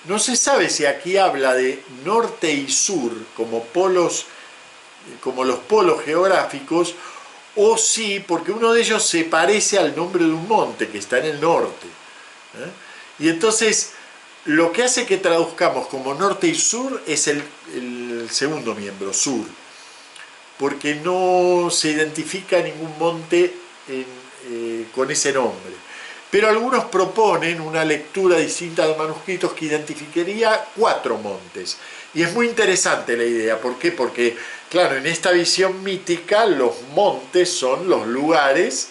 No se sabe si aquí habla de norte y sur como polos, como los polos geográficos, o sí, porque uno de ellos se parece al nombre de un monte que está en el norte. Y entonces, lo que hace que traduzcamos como norte y sur es el segundo miembro, sur, porque no se identifica ningún monte con ese nombre. Pero algunos proponen una lectura distinta de manuscritos que identificaría 4 montes. Y es muy interesante la idea. ¿Por qué? Porque, claro, en esta visión mítica los montes son los lugares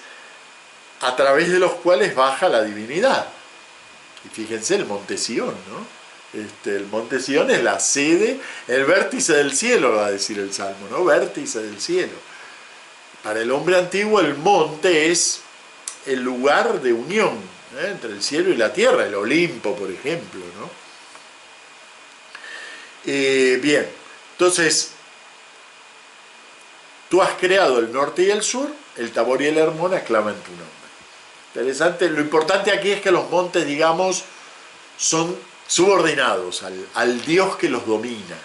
a través de los cuales baja la divinidad. Y fíjense el monte Sión, ¿no? El monte Sión es la sede, el vértice del cielo, va a decir el Salmo, ¿no? Vértice del cielo. Para el hombre antiguo el monte es el lugar de unión entre el cielo y la tierra, el Olimpo, por ejemplo, ¿no? Bien, entonces, tú has creado el norte y el sur, el Tabor y el Hermón aclaman tu nombre. Interesante, lo importante aquí es que los montes, digamos, son subordinados al Dios que los domina.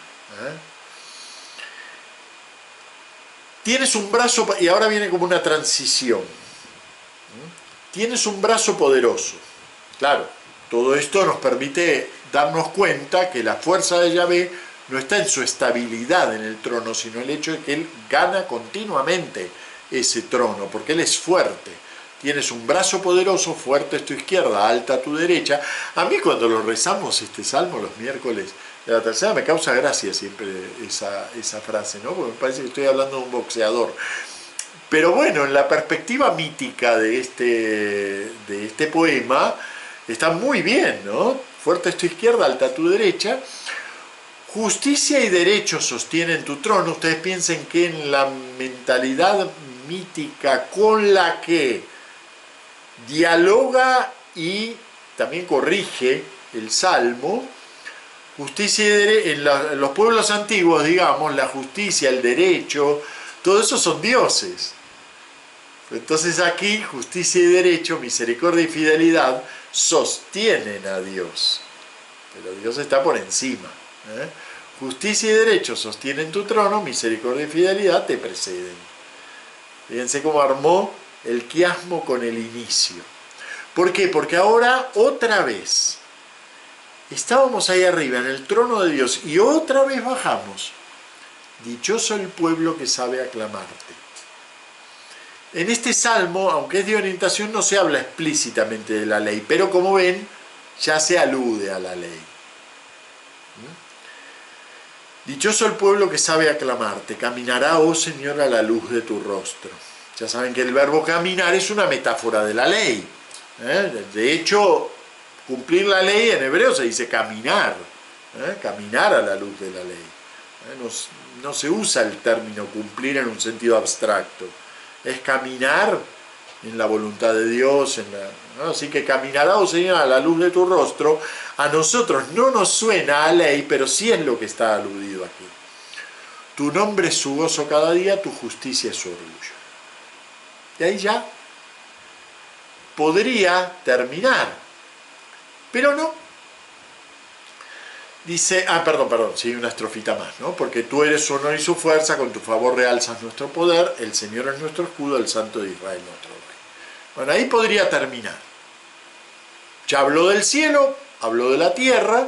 Tienes un brazo, y ahora viene como una transición. Tienes un brazo poderoso. Claro, todo esto nos permite darnos cuenta que la fuerza de Yahvé no está en su estabilidad en el trono, sino el hecho de que Él gana continuamente ese trono, porque Él es fuerte. Tienes un brazo poderoso, fuerte es tu izquierda, alta a tu derecha. A mí cuando lo rezamos este salmo los miércoles de la tercera me causa gracia siempre esa frase, ¿no? Porque me parece que estoy hablando de un boxeador. Pero bueno, en la perspectiva mítica de este poema está muy bien, ¿no? Fuerte es tu izquierda, alta a tu derecha. Justicia y derecho sostienen tu trono. Ustedes piensen que en la mentalidad mítica con la que dialoga y también corrige el Salmo, justicia y derecho, en los pueblos antiguos, digamos, la justicia, el derecho, todo eso son dioses. Entonces aquí, justicia y derecho, misericordia y fidelidad sostienen a Dios. Pero Dios está por encima. Justicia y derecho sostienen tu trono, misericordia y fidelidad te preceden. Fíjense cómo armó el quiasmo con el inicio. ¿Por qué? Porque ahora, otra vez, estábamos ahí arriba, en el trono de Dios, y otra vez bajamos. Dichoso el pueblo que sabe aclamarte. En este salmo, aunque es de orientación, no se habla explícitamente de la ley, pero como ven, ya se alude a la ley. Dichoso el pueblo que sabe aclamarte, caminará, oh Señor, a la luz de tu rostro. Ya saben que el verbo caminar es una metáfora de la ley. De hecho, cumplir la ley en hebreo se dice caminar. Caminar a la luz de la ley. No se usa el término cumplir en un sentido abstracto. Es caminar en la voluntad de Dios. ¿no? Así que caminará, oh Señor, a la luz de tu rostro. A nosotros no nos suena a ley, pero sí es lo que está aludido aquí. Tu nombre es su gozo cada día, tu justicia es su orgullo. Y ahí ya podría terminar, pero no. Dice, perdón, sí, una estrofita más, ¿no? Porque tú eres su honor y su fuerza, con tu favor realzas nuestro poder, el Señor es nuestro escudo, el Santo de Israel nuestro Rey. Bueno, ahí podría terminar. Ya habló del cielo, habló de la tierra,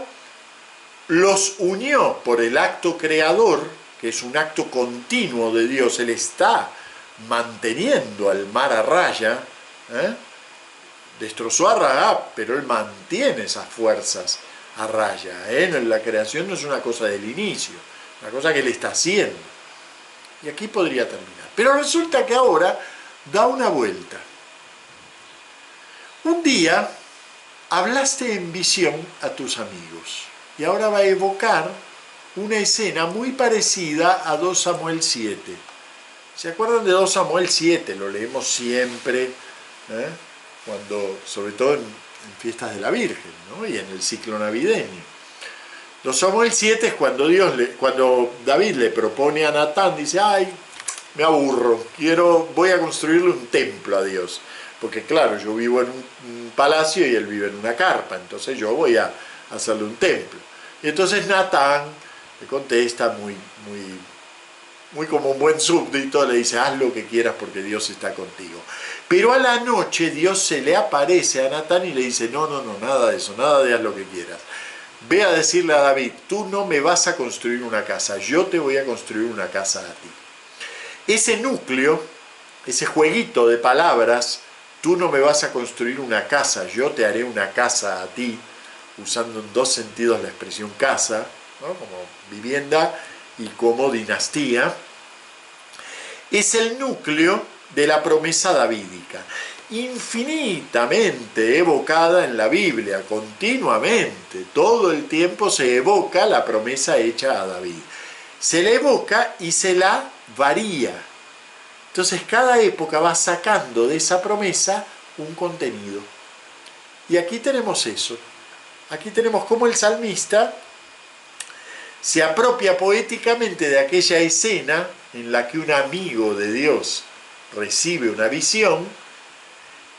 los unió por el acto creador, que es un acto continuo de Dios. Él está manteniendo al mar a raya, destrozó a Rahab, pero él mantiene esas fuerzas a raya. La creación no es una cosa del inicio, una cosa que él está haciendo. Y aquí podría terminar. Pero resulta que ahora da una vuelta. Un día hablaste en visión a tus amigos y ahora va a evocar una escena muy parecida a 2 Samuel 7. ¿Se acuerdan de 2 Samuel 7? Lo leemos siempre, cuando, sobre todo en fiestas de la Virgen, ¿no? Y en el ciclo navideño. 2 Samuel 7 es cuando David le propone a Natán, dice, ay, me aburro, voy a construirle un templo a Dios. Porque claro, yo vivo en un palacio y él vive en una carpa, entonces yo voy a hacerle un templo. Y entonces Natán le contesta muy como un buen súbdito, le dice, haz lo que quieras porque Dios está contigo. Pero a la noche Dios se le aparece a Natán y le dice, no, nada de eso, nada de haz lo que quieras. Ve a decirle a David, tú no me vas a construir una casa, yo te voy a construir una casa a ti. Ese núcleo, ese jueguito de palabras, tú no me vas a construir una casa, yo te haré una casa a ti, usando en 2 sentidos la expresión casa, ¿no? Como vivienda y como dinastía, es el núcleo de la promesa davídica, infinitamente evocada en la Biblia, continuamente, todo el tiempo se evoca la promesa hecha a David. Se la evoca y se la varía. Entonces cada época va sacando de esa promesa un contenido. Y aquí tenemos eso. Aquí tenemos cómo el salmista se apropia poéticamente de aquella escena en la que un amigo de Dios recibe una visión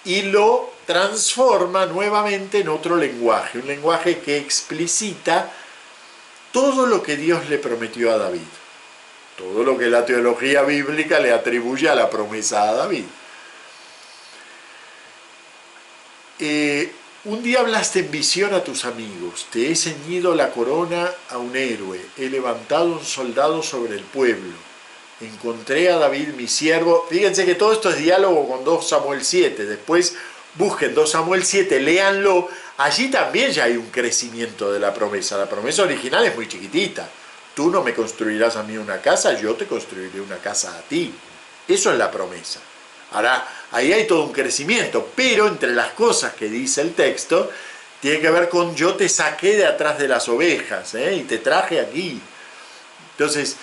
y lo transforma nuevamente en otro lenguaje, un lenguaje que explicita todo lo que Dios le prometió a David, todo lo que la teología bíblica le atribuye a la promesa a David. Un día hablaste en visión a tus amigos, te he ceñido la corona a un héroe, he levantado un soldado sobre el pueblo, encontré a David mi siervo. Fíjense que todo esto es diálogo con 2 Samuel 7, después busquen 2 Samuel 7, léanlo, allí también ya hay un crecimiento de la promesa original es muy chiquitita, tú no me construirás a mí una casa, yo te construiré una casa a ti, eso es la promesa. Ahora, ahí hay todo un crecimiento, pero entre las cosas que dice el texto, tiene que ver con yo te saqué de atrás de las ovejas, y te traje aquí. Entonces,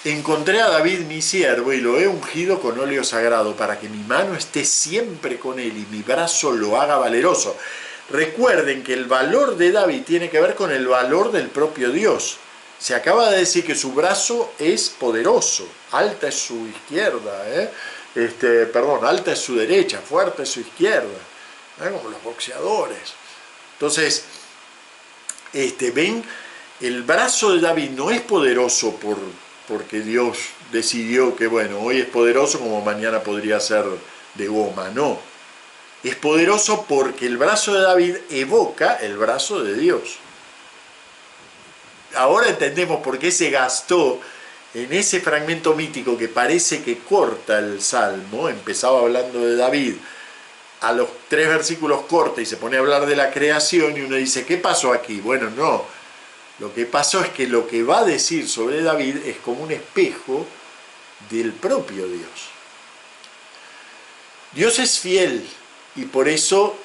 encontré a David mi siervo y lo he ungido con óleo sagrado para que mi mano esté siempre con él y mi brazo lo haga valeroso. Recuerden que el valor de David tiene que ver con el valor del propio Dios. Se acaba de decir que su brazo es poderoso, alta es su izquierda, alta es su derecha, fuerte es su izquierda, como los boxeadores. Entonces, ven, el brazo de David no es poderoso porque Dios decidió que, bueno, hoy es poderoso como mañana podría ser de goma, no. Es poderoso porque el brazo de David evoca el brazo de Dios. Ahora entendemos por qué se gastó en ese fragmento mítico que parece que corta el Salmo. Empezaba hablando de David, a los 3 versículos corta y se pone a hablar de la creación y uno dice, ¿qué pasó aquí? Bueno, no, lo que pasó es que lo que va a decir sobre David es como un espejo del propio Dios. Dios es fiel y por eso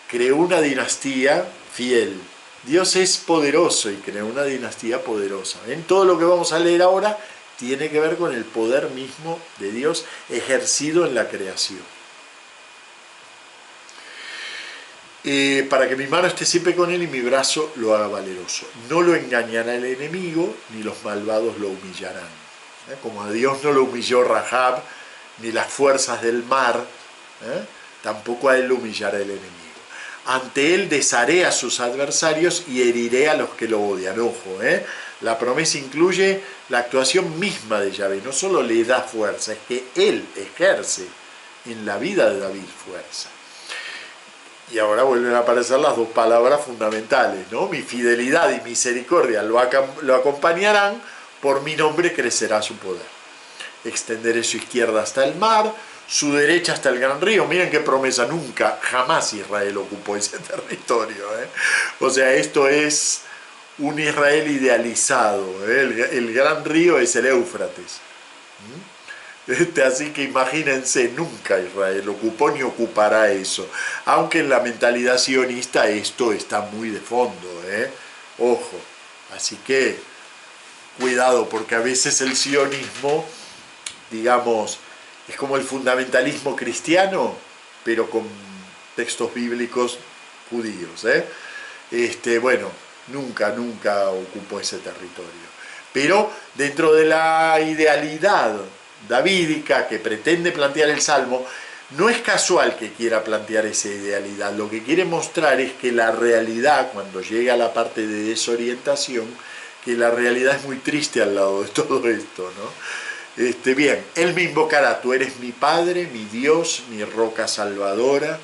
creó una dinastía fiel. Dios es poderoso y creó una dinastía poderosa. En todo lo que vamos a leer ahora tiene que ver con el poder mismo de Dios ejercido en la creación. Para que mi mano esté siempre con él y mi brazo lo haga valeroso. No lo engañará el enemigo, ni los malvados lo humillarán. Como a Dios no lo humilló Rahab, ni las fuerzas del mar, tampoco a él lo humillará el enemigo. Ante él desharé a sus adversarios y heriré a los que lo odian. Ojo, la promesa incluye la actuación misma de Yahvé. No solo le da fuerza, es que él ejerce en la vida de David fuerza. Y ahora vuelven a aparecer las 2 palabras fundamentales, ¿no? Mi fidelidad y misericordia lo acompañarán, por mi nombre crecerá su poder. Extenderé su izquierda hasta el mar, su derecha hasta el gran río. Miren qué promesa, nunca, jamás Israel ocupó ese territorio. O sea, esto es un Israel idealizado. El gran río es el Éufrates. Así que imagínense, nunca Israel ocupó ni ocupará eso. Aunque en la mentalidad sionista esto está muy de fondo, ¿eh? Ojo. Así que cuidado, porque a veces el sionismo, digamos, es como el fundamentalismo cristiano, pero con textos bíblicos judíos, ¿eh? Bueno, nunca ocupó ese territorio. Pero dentro de la idealidad davídica que pretende plantear el Salmo, no es casual que quiera plantear esa idealidad. Lo que quiere mostrar es que la realidad, cuando llega a la parte de desorientación, que la realidad es muy triste al lado de todo esto, ¿no? Bien, Él me invocará, tú eres mi Padre, mi Dios, mi roca salvadora,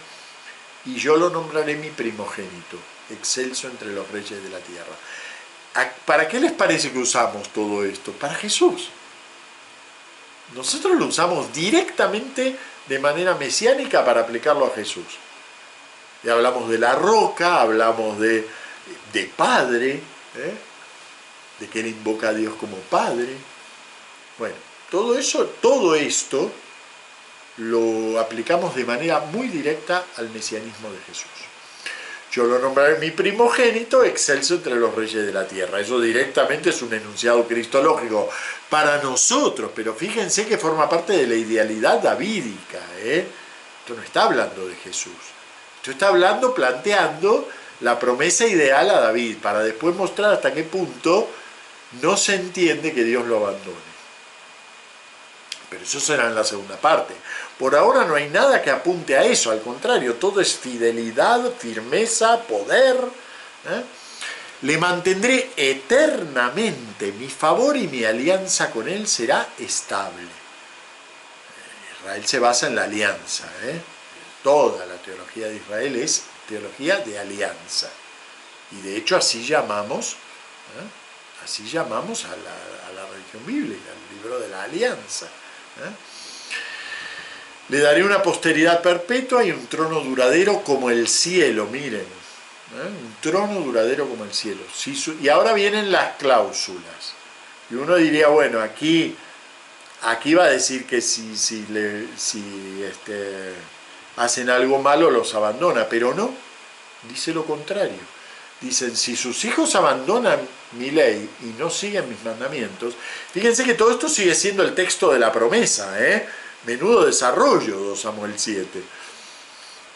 y yo lo nombraré mi primogénito, excelso entre los reyes de la tierra. ¿Para qué les parece que usamos todo esto? Para Jesús. Nosotros lo usamos directamente de manera mesiánica para aplicarlo a Jesús. Y hablamos de la roca, hablamos de Padre, ¿eh? De que Él invoca a Dios como Padre. Bueno, todo esto lo aplicamos de manera muy directa al mesianismo de Jesús. Yo lo nombraré mi primogénito, excelso entre los reyes de la tierra. Eso directamente es un enunciado cristológico para nosotros, pero fíjense que forma parte de la idealidad davídica, ¿eh? Esto no está hablando de Jesús. Esto está hablando, planteando la promesa ideal a David, para después mostrar hasta qué punto no se entiende que Dios lo abandone. Pero eso será en la segunda parte. Por ahora no hay nada que apunte a eso, al contrario, todo es fidelidad, firmeza, poder. ¿Eh? Le mantendré eternamente, mi favor y mi alianza con Él será estable. Israel se basa en la alianza. Toda la teología de Israel es teología de alianza. Y de hecho así llamamos a la religión bíblica, el libro de la alianza. Le daré una posteridad perpetua y un trono duradero como el cielo, miren, un trono duradero como el cielo. Y ahora vienen las cláusulas. Y uno diría, bueno, aquí va a decir que si hacen algo malo los abandona, pero no, dice lo contrario. Dicen, si sus hijos abandonan mi ley y no siguen mis mandamientos, fíjense que todo esto sigue siendo el texto de la promesa, menudo desarrollo, 2 Samuel 7.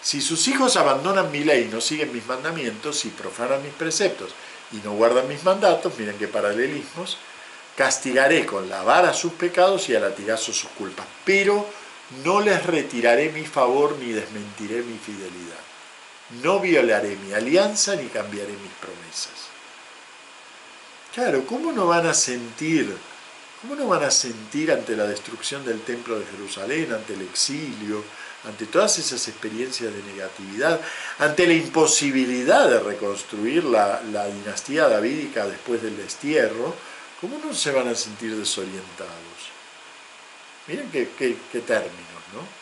Si sus hijos abandonan mi ley y no siguen mis mandamientos, y profanan mis preceptos y no guardan mis mandatos, miren qué paralelismos, castigaré con la vara sus pecados y a latigazo sus culpas, pero no les retiraré mi favor ni desmentiré mi fidelidad. No violaré mi alianza ni cambiaré mis promesas. Claro, ¿cómo no van a sentir ante la destrucción del templo de Jerusalén, ante el exilio, ante todas esas experiencias de negatividad, ante la imposibilidad de reconstruir la dinastía davídica después del destierro? ¿Cómo no se van a sentir desorientados? Miren qué términos, ¿no?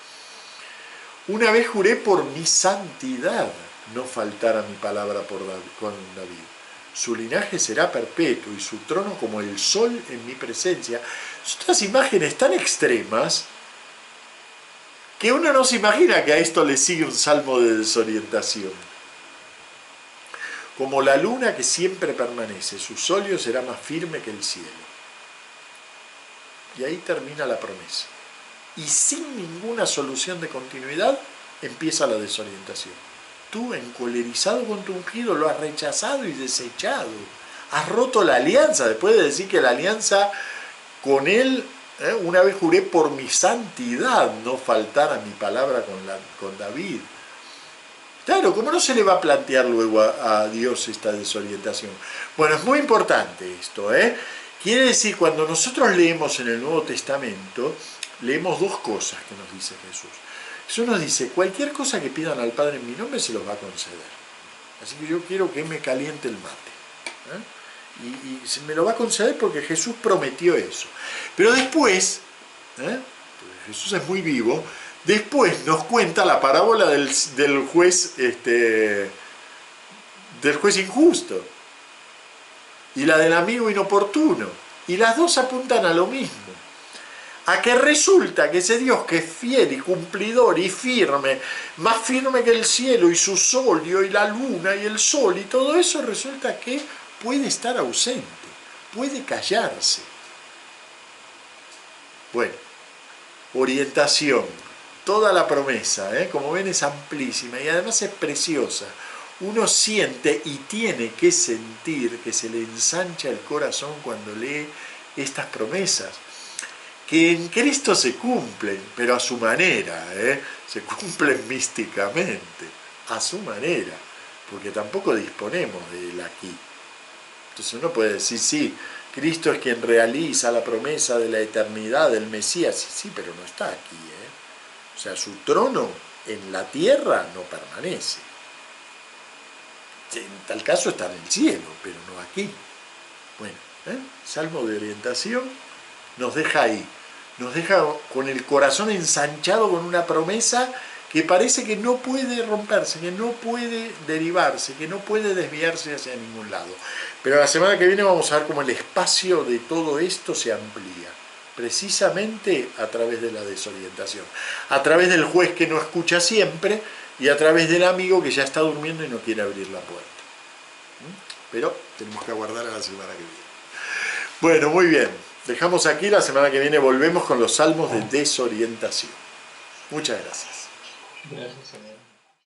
Una vez juré por mi santidad no faltar a mi palabra con David. Su linaje será perpetuo y su trono como el sol en mi presencia. Son estas imágenes tan extremas que uno no se imagina que a esto le sigue un salmo de desorientación. Como la luna que siempre permanece, su solio será más firme que el cielo. Y ahí termina la promesa. Y sin ninguna solución de continuidad empieza la desorientación. Tú, encolerizado con tu ungido, lo has rechazado y desechado. Has roto la alianza, después de decir que la alianza con él, una vez juré por mi santidad no faltar a mi palabra con David. Claro, ¿cómo no se le va a plantear luego a Dios esta desorientación? Bueno, es muy importante esto, Quiere decir, cuando nosotros leemos en el Nuevo Testamento, leemos 2 cosas que nos dice Jesús. Jesús nos dice, cualquier cosa que pidan al Padre en mi nombre se los va a conceder. Así que yo quiero que me caliente el mate. Y se me lo va a conceder porque Jesús prometió eso. Pero después, porque Jesús es muy vivo, después nos cuenta la parábola del juez injusto y la del amigo inoportuno. Y las 2 apuntan a lo mismo. a que resulta que ese Dios que es fiel y cumplidor y firme, más firme que el cielo y su solio y la luna y el sol y todo eso, resulta que puede estar ausente, puede callarse. Bueno, orientación, toda la promesa, como ven es amplísima y además es preciosa. Uno siente y tiene que sentir que se le ensancha el corazón cuando lee estas promesas, que en Cristo se cumplen, pero a su manera, se cumplen místicamente, a su manera, porque tampoco disponemos de él aquí. Entonces uno puede decir, sí, Cristo es quien realiza la promesa de la eternidad del Mesías, sí, sí, pero no está aquí, O sea, su trono en la tierra no permanece. En tal caso está en el cielo, pero no aquí. Bueno, Salmo de orientación nos deja ahí, nos deja con el corazón ensanchado con una promesa que parece que no puede romperse, que no puede derivarse, que no puede desviarse hacia ningún lado. Pero la semana que viene vamos a ver cómo el espacio de todo esto se amplía, precisamente a través de la desorientación, a través del juez que no escucha siempre y a través del amigo que ya está durmiendo y no quiere abrir la puerta. Pero tenemos que aguardar a la semana que viene. Bueno, muy bien. Dejamos aquí, la semana que viene volvemos con los salmos de desorientación. Muchas gracias. Gracias, Señor.